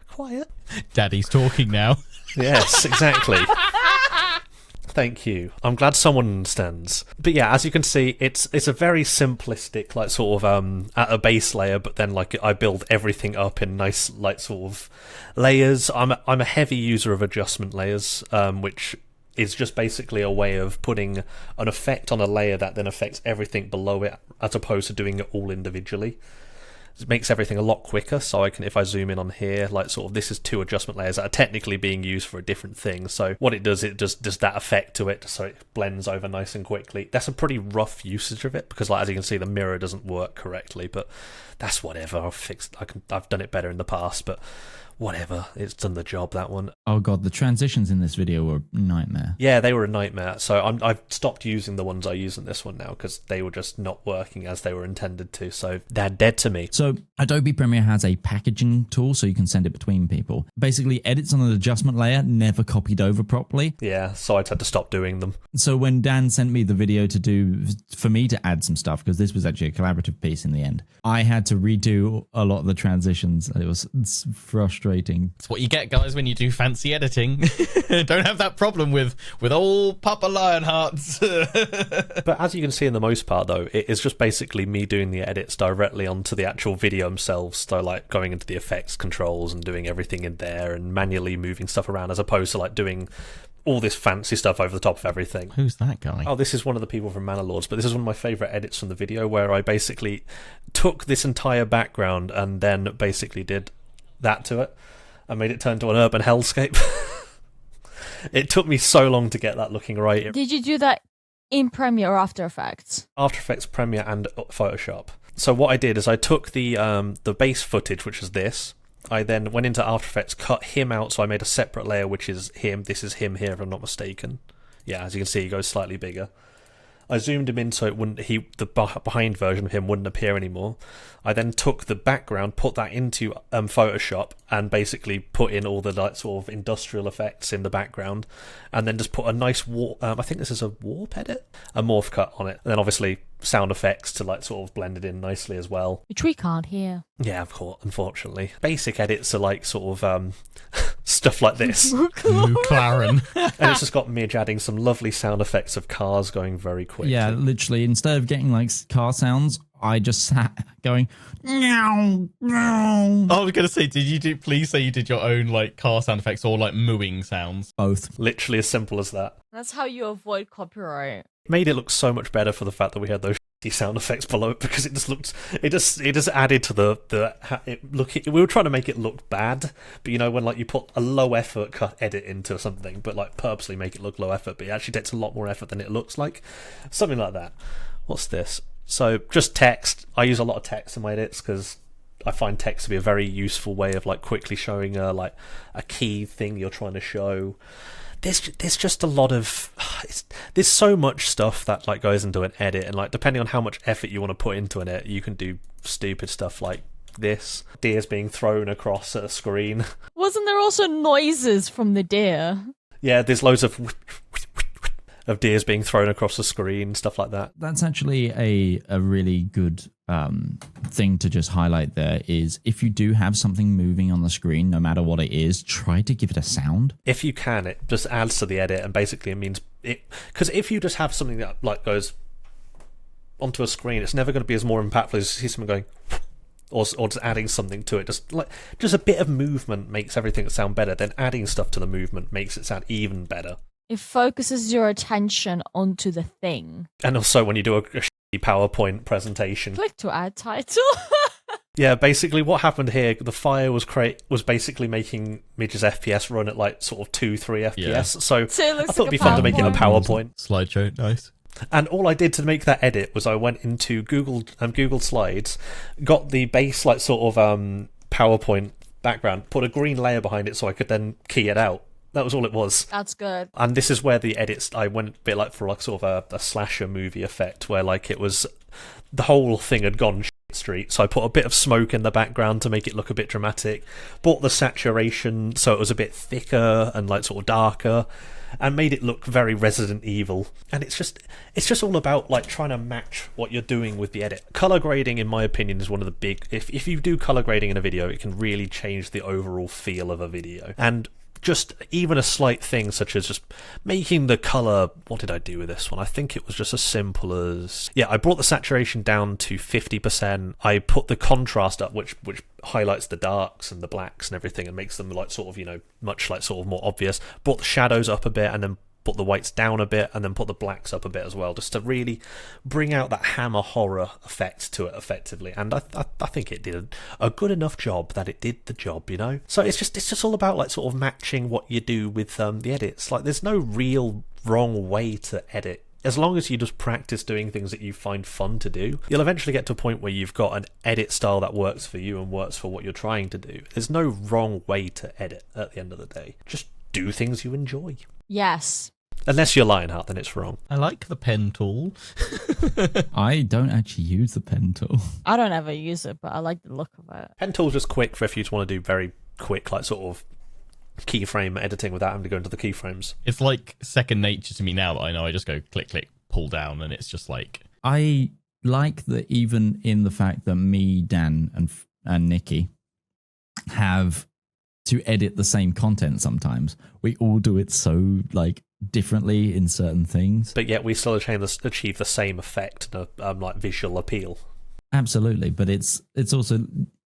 D: quiet.
F: Daddy's talking now.
D: Yes, exactly. Thank you. I'm glad someone understands. But yeah, as you can see, it's a very simplistic, like sort of at a base layer, but then like I build everything up in nice, like sort of layers. I'm a heavy user of adjustment layers, which is just basically a way of putting an effect on a layer that then affects everything below it, as opposed to doing it all individually. It makes everything a lot quicker, so I can, if I zoom in on here, like sort of this is two adjustment layers that are technically being used for a different thing. So what it does that effect to it, so it blends over nice and quickly. That's a pretty rough usage of it because, like as you can see, the mirror doesn't work correctly. But that's whatever. I've done it better in the past, but whatever. It's done the job, that one.
B: Oh god, the transitions in this video were a nightmare.
D: Yeah, they were a nightmare. So I've stopped using the ones I use in this one now because they were just not working as they were intended to. So they're dead to me.
B: So Adobe Premiere has a packaging tool so you can send it between people. Basically, edits on an adjustment layer never copied over properly.
D: Yeah, so I had to stop doing them.
B: So when Dan sent me the video for me to add some stuff, because this was actually a collaborative piece in the end, I had to redo a lot of the transitions. It's frustrating.
F: It's what you get, guys, when you do fancy editing. Don't have that problem with old Papa Lionheart.
D: But as you can see in the most part, though, it is just basically me doing the edits directly onto the actual video themselves. So like going into the effects controls and doing everything in there and manually moving stuff around, as opposed to like doing all this fancy stuff over the top of everything.
F: Who's that guy?
D: Oh, this is one of the people from Mana Lords, but this is one of my favourite edits from the video where I basically took this entire background and then basically did that to it. I made it turn to an urban hellscape. It took me so long to get that looking right.
E: Did you do that in Premiere or After Effects?
D: After Effects, Premiere, and Photoshop. So what I did is I took the base footage, which is this. I then went into After Effects, cut him out, so I made a separate layer, which is him. This is him here, if I'm not mistaken. Yeah, as you can see, he goes slightly bigger. I zoomed him in so the behind version of him wouldn't appear anymore. I then took the background, put that into Photoshop, and basically put in all the like sort of industrial effects in the background, and then just put a nice I think this is a warp edit, a morph cut on it, and then obviously sound effects to like sort of blend it in nicely as well.
E: Which we can't hear.
D: Yeah, of course, unfortunately. Basic edits are like sort of stuff like this.
F: McLaren.
D: And it's just got Midge adding some lovely sound effects of cars going very quickly.
B: Yeah, literally, instead of getting like car sounds, I just sat going, meow, meow.
F: I was going to say, please say you did your own like car sound effects or like mooing sounds?
B: Both.
D: Literally as simple as that.
E: That's how you avoid copyright.
D: Made it look so much better for the fact that we had those sound effects below it because it just looked it just added to we were trying to make it look bad, but you know when like you put a low effort cut edit into something but like purposely make it look low effort, but it actually takes a lot more effort than it looks like, something like that. What's this? So just text. I use a lot of text in my edits because I find text to be a very useful way of like quickly showing like a key thing you're trying to show. There's just a lot of there's so much stuff that like goes into an edit, and like depending on how much effort you want to put into an edit, you can do stupid stuff like this. Deers being thrown across a screen.
E: Wasn't there also noises from the deer?
D: Yeah, there's loads of deers being thrown across the screen, stuff like that.
B: That's actually a really good thing to just highlight there is if you do have something moving on the screen, no matter what it is, try to give it a sound.
D: If you can, it just adds to the edit, and basically it means it, because if you just have something that like goes onto a screen, it's never going to be as more impactful as you see someone going or just adding something to it. Just a bit of movement makes everything sound better. Then adding stuff to the movement makes it sound even better.
E: It focuses your attention onto the thing.
D: And also when you do a shitty PowerPoint presentation.
E: Click to add title.
D: Yeah, basically what happened here, the fire was basically making Midge's FPS run at like sort of 2-3 FPS.
A: Yeah.
D: So
E: So it looks
D: I thought
E: like
D: it'd be
E: a
D: fun to make it a
E: PowerPoint.
D: PowerPoint.
A: Slideshow, nice.
D: And all I did to make that edit was I went into Google Slides, got the base like sort of PowerPoint background, put a green layer behind it so I could then key it out. That was all it was.
E: That's good.
D: And this is where the edits, I went a bit like for like sort of a slasher movie effect where like it was, the whole thing had gone shit street. So I put a bit of smoke in the background to make it look a bit dramatic. Brought the saturation so it was a bit thicker and like sort of darker, and made it look very Resident Evil. And it's just all about like trying to match what you're doing with the edit. Color grading, in my opinion, is one of the big, if you do color grading in a video, it can really change the overall feel of a video. And just even a slight thing such as just making the color, what did I do with this one? I think it was just as simple as, yeah, I brought the saturation down to 50%. I put the contrast up, which highlights the darks and the blacks and everything and makes them like sort of, you know, much like sort of more obvious. Brought the shadows up a bit and then put the whites down a bit and then put the blacks up a bit as well, just to really bring out that Hammer horror effect to it effectively. And I think it did a good enough job that it did the job, you know. So it's just all about like sort of matching what you do with the edits. Like there's no real wrong way to edit. As long as you just practice doing things that you find fun to do, you'll eventually get to a point where you've got an edit style that works for you and works for what you're trying to do. There's no wrong way to edit at the end of the day. Just do things you enjoy.
E: Yes.
D: Unless you're Lionheart, then it's wrong.
A: I like the pen tool.
B: I don't actually use the pen tool.
E: I don't ever use it, but I like the look of it.
D: Pen tool's just quick for if you just want to do very quick, like sort of keyframe editing without having to go into the keyframes.
A: It's like second nature to me now that I know I just go click, click, pull down, and it's just like...
B: I like that even in the fact that me, Dan, and Nikki have to edit the same content sometimes, we all do it so like differently in certain things.
D: But yet we still achieve the same effect and like visual appeal.
B: Absolutely, but it's also,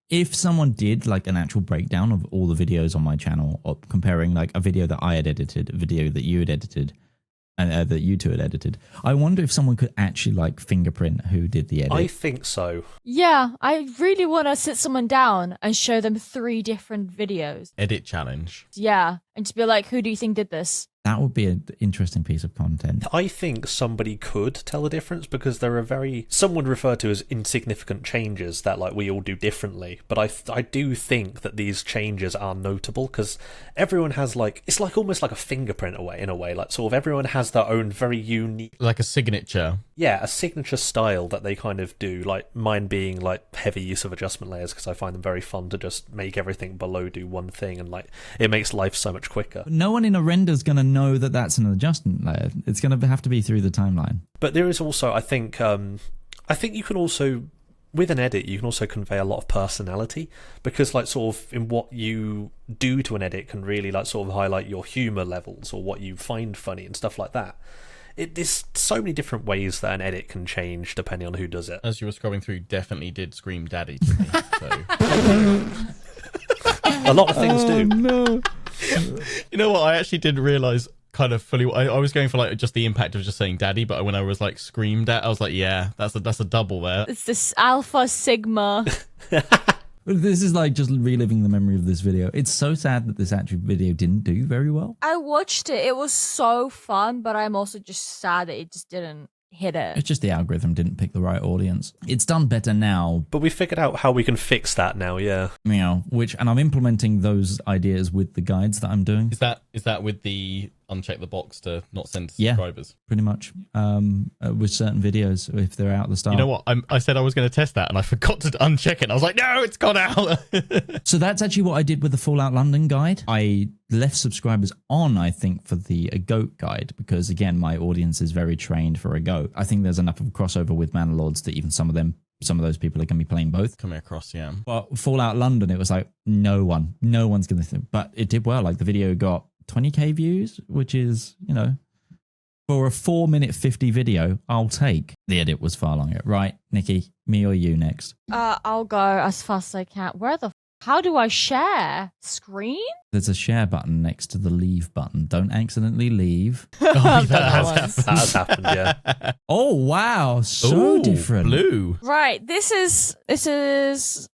B: if someone did like an actual breakdown of all the videos on my channel, or comparing like a video that I had edited, a video that you had edited, and that you two had edited, I wonder if someone could actually like fingerprint who did the edit.
D: I think so.
E: Yeah, I really want to sit someone down and show them 3 different videos.
A: Edit challenge.
E: Yeah, and just be like, who do you think did this?
B: That would be an interesting piece of content.
D: I think somebody could tell the difference because there are some would refer to as insignificant changes that like we all do differently. But I do think that these changes are notable because everyone has like, it's like almost like a fingerprint in a way, like sort of everyone has their own very unique,
A: Like a signature.
D: yeah, a signature style that they kind of do. Like mine being like heavy use of adjustment layers because I find them very fun to just make everything below do one thing, and like it makes life so much quicker.
B: No one in a render is going to know that that's an adjustment layer. It's going to have to be through the timeline.
D: But there is also, I think you can also, with an edit, you can also convey a lot of personality because like sort of in what you do to an edit can really like sort of highlight your humor levels or what you find funny and stuff like that. There's so many different ways that an edit can change depending on who does it.
A: As you were scrolling through, definitely did scream daddy to me. So.
D: A lot of things do.
B: No.
A: You know what? I actually did realise a
F: kind of fully. I was going for like just the impact of just saying daddy, but when I was like screamed at, I was like, yeah, that's a double there.
E: It's this alpha sigma.
B: This is like just reliving the memory of this video. It's so sad that this actual video didn't do very well.
E: I watched it. It was so fun, but I'm also just sad that it just didn't hit it.
B: It's just the algorithm didn't pick the right audience. It's done better now.
D: But we figured out how we can fix that now, yeah.
B: You know, and I'm implementing those ideas with the guides that I'm doing.
F: Is that with the uncheck the box to not send to
B: Yeah.
F: subscribers?
B: Pretty much. With certain videos, if they're out at the start.
F: You know what? I said I was going to test that, and I forgot to uncheck it. I was like, no, it's gone out.
B: So that's actually what I did with the Fallout London guide. I left subscribers on, I think, for the goat guide, because again, my audience is very trained for a goat. I think there's enough of a crossover with Manlords that even some of those people are going to be playing both.
F: Coming across, yeah.
B: But Fallout London, it was like, no one's going to think. But it did well. Like the video got 20k views, which is, you know, for a 4-minute 50 video, I'll take. The edit was far longer. Right, Nikki, me or you next?
E: I'll go as fast as I can. How do I share? Screen?
B: There's a share button next to the leave button. Don't accidentally leave.
E: I've done that
F: has
E: once.
D: That has happened, yeah.
B: Oh, wow. So
F: Ooh,
B: different.
F: Blue.
E: Right, this is setups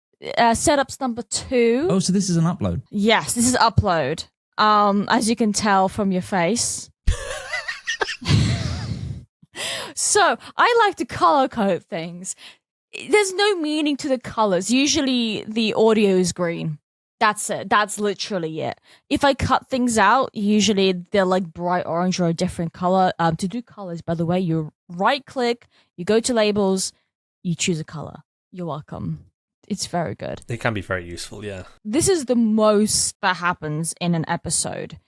E: number 2.
B: Oh, so this is an upload.
E: Yes, this is upload. As you can tell from your face. So I like to color code things. There's no meaning to the colors. Usually the audio is green. That's it. That's literally it. If I cut things out, usually they're like bright orange or a different color. To do colors, by the way, you right click, you go to labels, you choose a color. You're welcome. It's very good.
D: It can be very useful, yeah.
E: This is the most that happens in an episode,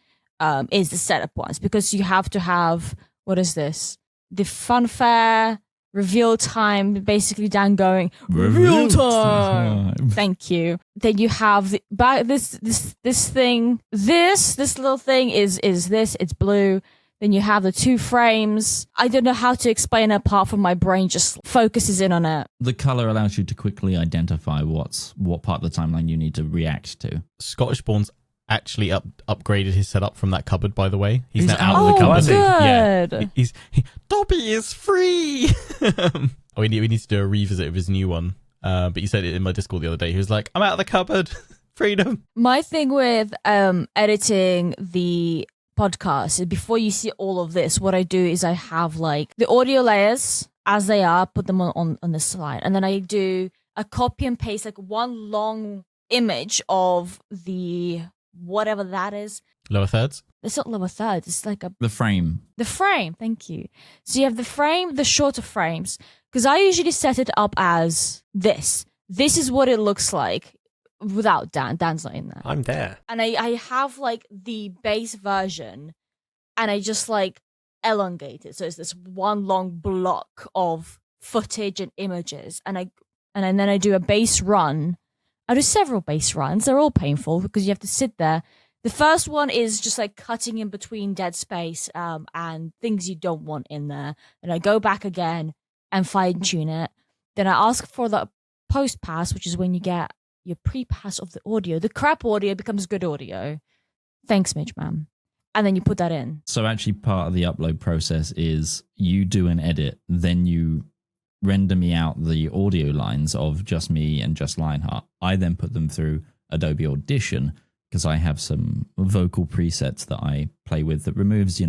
E: is the setup ones, because you have to have, what is this? The funfair, reveal time, basically Dan going, reveal time! Thank you. Then you have this little thing is this, it's blue. Then you have the 2 frames. I don't know how to explain it apart from my brain just focuses in on it.
B: The color allows you to quickly identify what part of the timeline you need to react to.
F: Scottish Born's actually upgraded his setup from that cupboard, by the way. He's
B: He's
F: now out
B: out
F: of the cupboard.
E: Good.
F: Yeah. Dobby is free. we need to do a revisit of his new one. But you said it in my Discord the other day. He was like, I'm out of the cupboard. Freedom.
E: My thing with editing the podcast is before you see all of this, what I do is I have like the audio layers as they are, put them on the slide. And then I do a copy and paste, like one long image of the whatever that is.
F: Lower thirds?
E: It's not lower thirds. It's like
B: The frame.
E: the frame. Thank you. So you have the frame, the shorter frames, because I usually set it up as this. This is what it looks like without Dan. Dan's not in there.
D: I'm there.
E: And I have like the base version and I just like elongate it. So it's this one long block of footage and images. And then I do a base run. I do several base runs. They're all painful because you have to sit there. The first one is just like cutting in between dead space and things you don't want in there. And I go back again and fine tune it. Then I ask for the post pass, which is when you get your pre-pass of the audio. The crap audio becomes good audio. Thanks, Midgeman. And then you put that in.
B: So actually part of the upload process is you do an edit, then you render me out the audio lines of just me and just Lionheart. I then put them through Adobe Audition because I have some vocal presets that I play with that removes,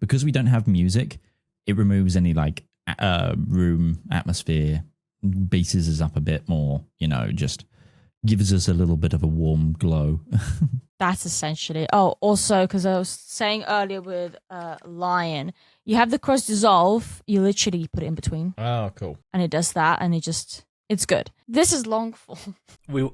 B: because we don't have music, it removes any like room atmosphere, bases us up a bit more, just gives us a little bit of a warm glow.
E: That's essentially. Oh, also, because I was saying earlier with Lion, you have the cross dissolve, you literally put it in between.
F: Oh, cool.
E: And it does that, and it's good. This is long form.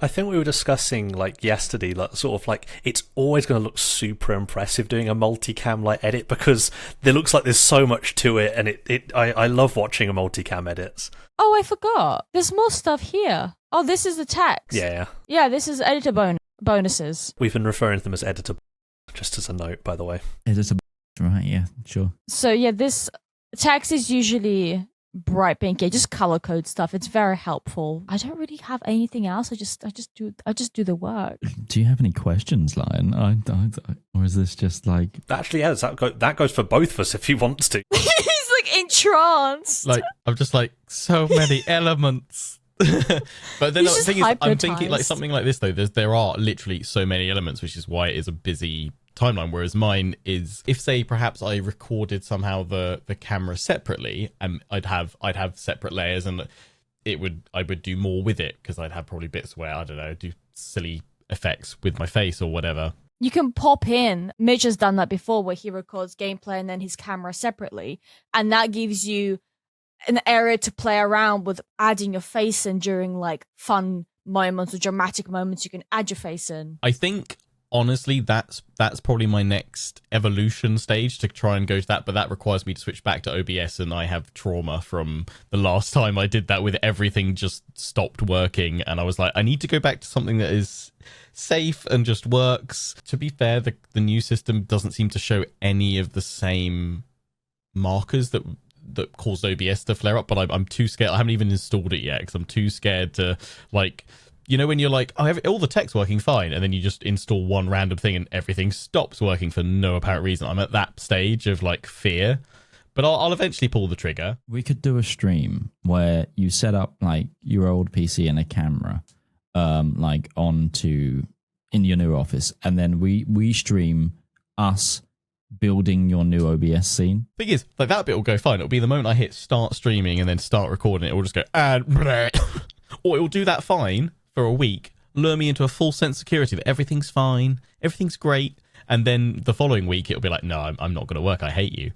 D: I think we were discussing like yesterday, like sort of like it's always going to look super impressive doing a multicam like edit because there looks like there's so much to it, and I love watching a multicam edits.
E: Oh, I forgot. There's more stuff here. Oh, this is the text.
D: Yeah.
E: Yeah, this is editor bonuses.
D: We've been referring to them as editor, just as a note, by the way.
B: Editor, right? Yeah, sure.
E: So yeah, this text is usually bright pink. Yeah, just color code stuff. It's very helpful. I don't really have anything else. I just do the work.
B: Do you have any questions, Lion? Or is this just like...
D: Actually, yes, that goes for both of us if he wants to.
E: He's like entranced.
F: Like, I'm just like, so many elements. But then
E: He's
F: the
E: just
F: thing is, I'm thinking like
E: hypnotized.
F: something like this though. There are literally so many elements, which is why it is a busy timeline. Whereas mine is, if say perhaps I recorded somehow the camera separately, and I'd have separate layers, and I would do more with it because I'd have probably bits where I don't know, do silly effects with my face or whatever.
E: You can pop in. Mitch has done that before, where he records gameplay and then his camera separately, and that gives you an area to play around with adding your face in during like fun moments or dramatic moments. You can add your face in.
F: I think honestly that's probably my next evolution stage, to try and go to that, but that requires me to switch back to OBS, and I have trauma from the last time I did that with everything just stopped working, and I was like, I need to go back to something that is safe and just works. To be fair, the new system doesn't seem to show any of the same markers that caused OBS to flare up, but I'm too scared. I haven't even installed it yet because I'm too scared to, like, you know, when you're like, oh, all the tech's working fine, and then you just install one random thing and everything stops working for no apparent reason. I'm at that stage of like fear, but I'll eventually pull the trigger.
B: We could do a stream where you set up like your old PC and a camera, like onto in your new office, and then we stream us building your new OBS scene.
F: Thing is, like, that bit will go fine. It'll be the moment I hit start streaming and then start recording, it will just go and or it will do that fine for a week, lure me into a full sense of security that everything's fine, everything's great, and then the following week it'll be like, no, I'm not going to work, I hate you.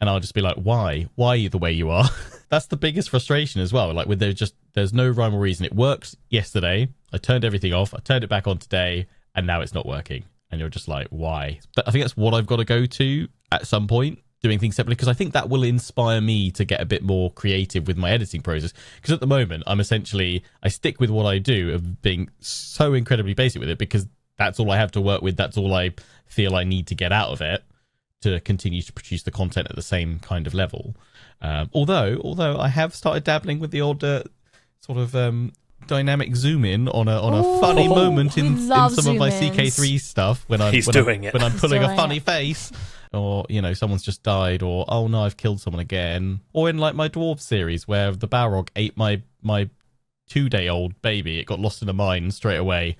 F: And I'll just be like, why are you the way you are? That's the biggest frustration as well. Like, with there's no rhyme or reason. It worked yesterday, I turned everything off, I turned it back on today, and now it's not working. And you're just like, why? But I think that's what I've got to go to at some point, doing things separately, because I think that will inspire me to get a bit more creative with my editing process. Because at the moment, I stick with what I do of being so incredibly basic with it, because that's all I have to work with. That's all I feel I need to get out of it to continue to produce the content at the same kind of level. Although I have started dabbling with the old sort of dynamic zoom in on a funny moment in some of my CK3 stuff when I'm pulling a funny face, or you know, someone's just died, or oh no, I've killed someone again, or in like my dwarf series where the Balrog ate my 2-day-old baby. It got lost in a mine straight away.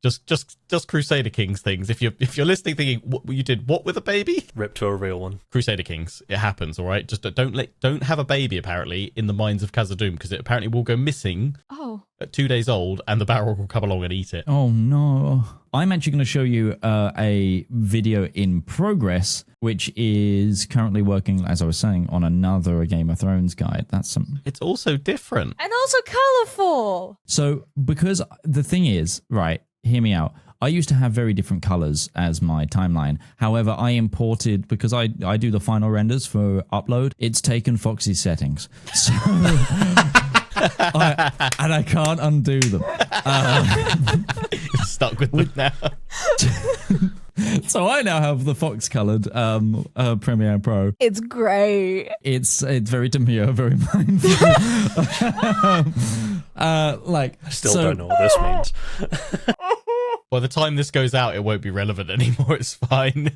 F: Just Crusader Kings things. If you're listening thinking what you did what with a baby,
D: Rip to a real one.
F: Crusader Kings, it happens, all right? Just don't have a baby apparently in the mines of Khazad-dûm, because it apparently will go missing at 2 days old, and the Balrog will come along and eat it.
B: Oh no. I'm actually going to show you a video in progress, which is currently working, as I was saying, on another Game of Thrones guide.
F: It's also different.
E: And also colorful.
B: So, because the thing is, right, hear me out. I used to have very different colors as my timeline. However, I imported, because I do the final renders for upload, it's taken Foxy's settings. So, and I can't undo them.
F: You're stuck with them now.
B: So I now have the Fox colored Premiere Pro.
E: It's great.
B: It's very demure, very mindful.
D: I still don't know what this means.
F: By the time this goes out, it won't be relevant anymore. It's fine.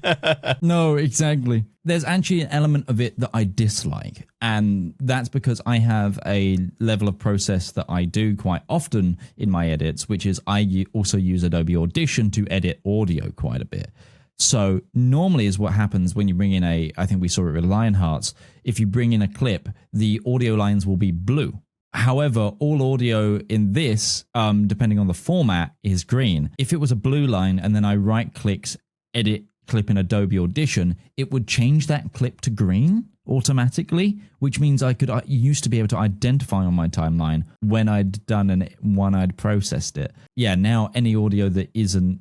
B: No, exactly. There's actually an element of it that I dislike, and that's because I have a level of process that I do quite often in my edits, which is I also use Adobe Audition to edit audio quite a bit. So normally is what happens when you bring in I think we saw it with Lionhearts, if you bring in a clip, the audio lines will be blue. However, all audio in this, depending on the format, is green. If it was a blue line and then I right-clicked edit clip in Adobe Audition, it would change that clip to green automatically, which means I used to be able to identify on my timeline when I'd done when I'd processed it. Yeah, now any audio that isn't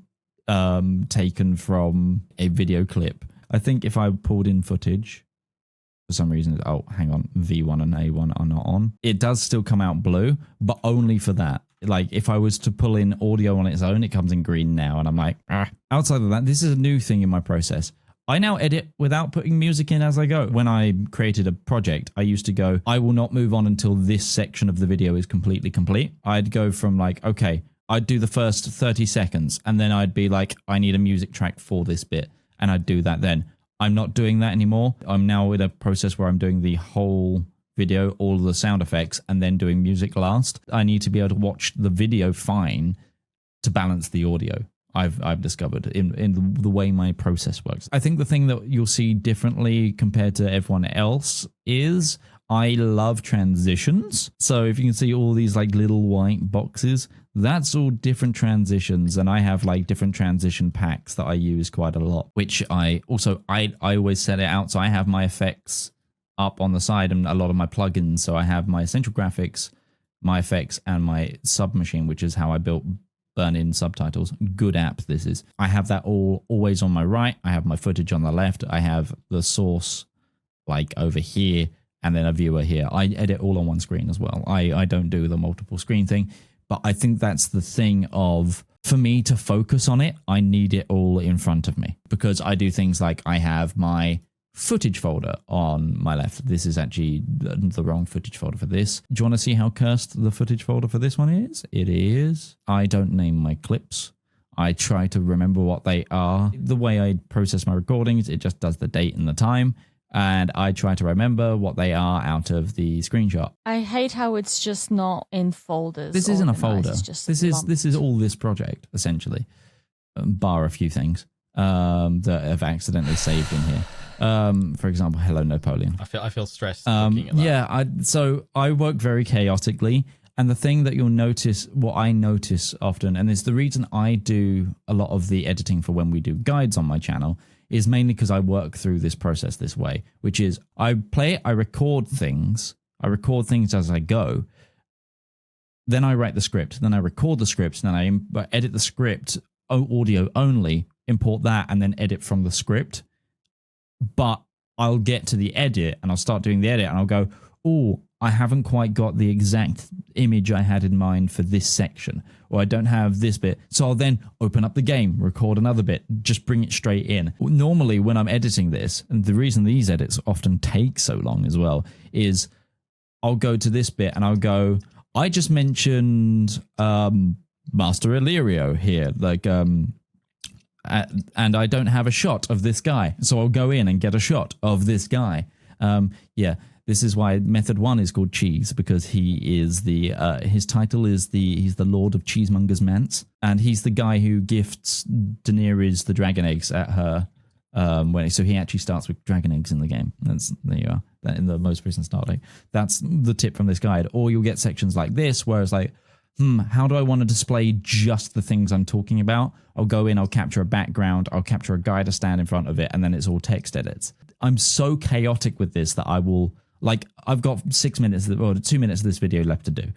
B: taken from a video clip, I think if I pulled in footage, for some reason, oh, hang on, V1 and A1 are not on. It does still come out blue, but only for that. Like, if I was to pull in audio on its own, it comes in green now, and I'm like, ah. Outside of that, this is a new thing in my process. I now edit without putting music in as I go. When I created a project, I used to go, I will not move on until this section of the video is completely complete. I'd go from like, okay, I'd do the first 30 seconds and then I'd be like, I need a music track for this bit. And I'd do that then. I'm not doing that anymore. I'm now in a process where I'm doing the whole video, all of the sound effects, and then doing music last. I need to be able to watch the video fine to balance the audio. I've discovered in the way my process works. I think the thing that you'll see differently compared to everyone else is I love transitions. So if you can see all these like little white boxes, that's all different transitions. And I have like different transition packs that I use quite a lot, which I always set it out. So I have my effects up on the side and a lot of my plugins. So I have my essential graphics, my effects, and my submachine, which is how I built burn-in subtitles. Good app this is. I have that all always on my right. I have my footage on the left. I have the source like over here and then a viewer here. I edit all on one screen as well. I don't do the multiple screen thing, but I think that's the thing of, for me to focus on it, I need it all in front of me because I do things like I have my footage folder on my left. This is actually the wrong footage folder for this. Do you want to see how cursed the footage folder for this one is? It is. I don't name my clips. I try to remember what they are. The way I process my recordings, it just does the date and the time. And I try to remember what they are out of the screenshot.
E: I hate how it's just not in folders.
B: This isn't a folder.
E: It's just
B: this is all this project, essentially. Bar a few things that have accidentally saved in here. For example, hello Napoleon.
F: I feel stressed looking at that.
B: Yeah, so I work very chaotically, and the thing that you'll notice, what I notice often, and it's the reason I do a lot of the editing for when we do guides on my channel, is mainly because I work through this process this way, which is I record things as I go, then I write the script, then I record the script, then I edit the script audio only, import that, and then edit from the script. But I'll get to the edit and I'll start doing the edit and I'll go, oh, I haven't quite got the exact image I had in mind for this section, or I don't have this bit. So I'll then open up the game, record another bit, just bring it straight in. Normally when I'm editing this, and the reason these edits often take so long as well, is I'll go to this bit and I'll go, I just mentioned Master Illyrio here, like, and I don't have a shot of this guy, so I'll go in and get a shot of this guy. Yeah, this is why method 1 is called Cheese, because he is the his title is he's the Lord of Cheesemongers Manse, and he's the guy who gifts Daenerys the dragon eggs at her. So he actually starts with dragon eggs in the game. There you are. That in the most recent start date. That's the tip from this guide. Or you'll get sections like this, where it's like, how do I want to display just the things I'm talking about? I'll go in, I'll capture a background, I'll capture a guy to stand in front of it, and then it's all text edits. I'm so chaotic with this that I will, like, I've got 2 minutes of this video left to do,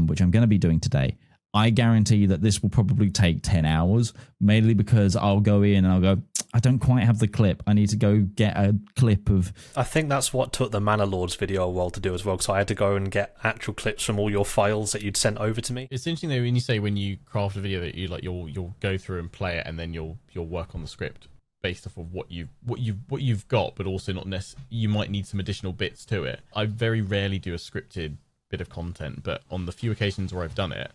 B: which I'm going to be doing today. I guarantee that this will probably take 10 hours, mainly because I'll go in and I'll go, I don't quite have the clip. I need to go get a clip of...
D: I think that's what took the Manor Lords video a while to do as well, because I had to go and get actual clips from all your files that you'd sent over to me.
F: It's interesting though when you say when you craft a video that you'll go through and play it, and then you'll work on the script based off of what you've got, but also not necessarily you might need some additional bits to it. I very rarely do a scripted bit of content, but on the few occasions where I've done it,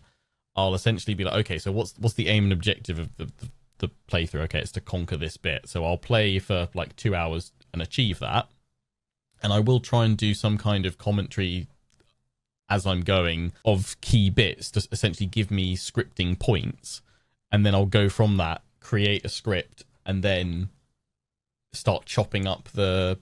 F: I'll essentially be like, okay, so what's the aim and objective of the playthrough? Okay, it's to conquer this bit. So I'll play for like 2 hours and achieve that. And I will try and do some kind of commentary as I'm going of key bits to essentially give me scripting points. And then I'll go from that, create a script, and then start chopping up the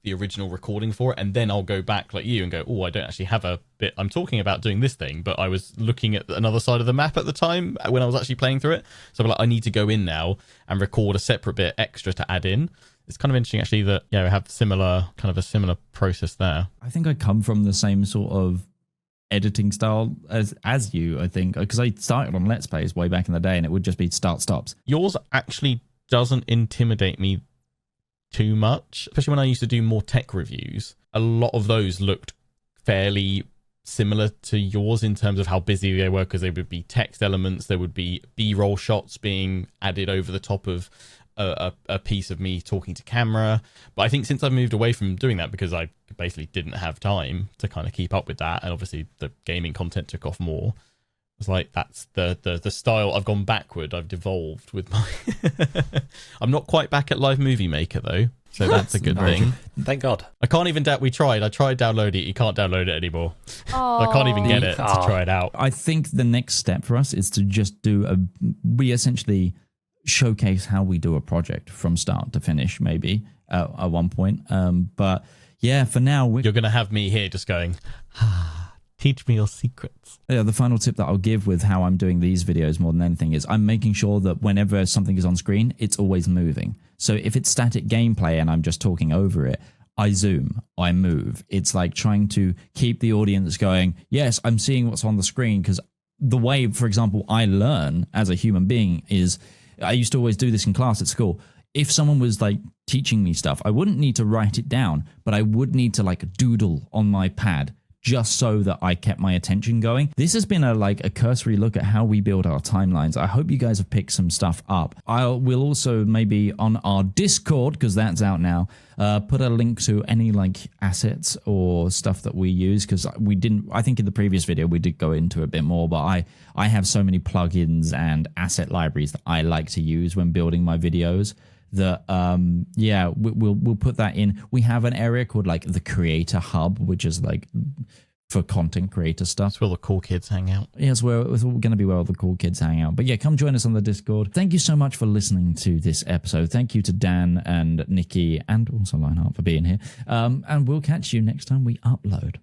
F: original recording for it, and then I'll go back like you and go, oh, I don't actually have a bit. I'm talking about doing this thing, but I was looking at another side of the map at the time when I was actually playing through it. So I'm like, I need to go in now and record a separate bit extra to add in. It's kind of interesting actually that, yeah, we have a similar process there.
B: I think I come from the same sort of editing style as you, I think, because I started on Let's Plays way back in the day, and it would just be start stops.
F: Yours actually doesn't intimidate me too much, especially when I used to do more tech reviews. A lot of those looked fairly similar to yours in terms of how busy they were, because they would be text elements, there would be B-roll shots being added over the top of a piece of me talking to camera. But I think since I've moved away from doing that, because I basically didn't have time to kind of keep up with that, and obviously the gaming content took off more, it's like that's the style. I've gone backward. I've devolved with my I'm not quite back at Live Movie Maker though, so that's a good thing.
D: Thank God.
F: I can't even I tried downloading it. You can't download it anymore. I can't even get it to try it out.
B: I think the next step for us is to just we essentially showcase how we do a project from start to finish, maybe at one point. But yeah, for now,
F: you're going to have me here just going, teach me your secrets.
B: Yeah, the final tip that I'll give with how I'm doing these videos more than anything is I'm making sure that whenever something is on screen, it's always moving. So if it's static gameplay and I'm just talking over it, I zoom, I move. It's like trying to keep the audience going, yes, I'm seeing what's on the screen, because the way, for example, I learn as a human being is, I used to always do this in class at school. If someone was like teaching me stuff, I wouldn't need to write it down, but I would need to like doodle on my pad just so that I kept my attention going. This has been a cursory look at how we build our timelines. I hope you guys have picked some stuff up. We'll also maybe on our Discord, because that's out now, put a link to any like assets or stuff that we use, because I think in the previous video we did go into a bit more, but I have so many plugins and asset libraries that I like to use when building my videos that we'll put that in. We have an area called like the Creator Hub, which is like for content creator stuff.
F: It's where all the cool kids hang out.
B: Yeah, it's going to be where all the cool kids hang out. But yeah, come join us on the Discord. Thank you so much for listening to this episode. Thank you to Dan and Nikki and also Lionheart for being here. And we'll catch you next time we upload.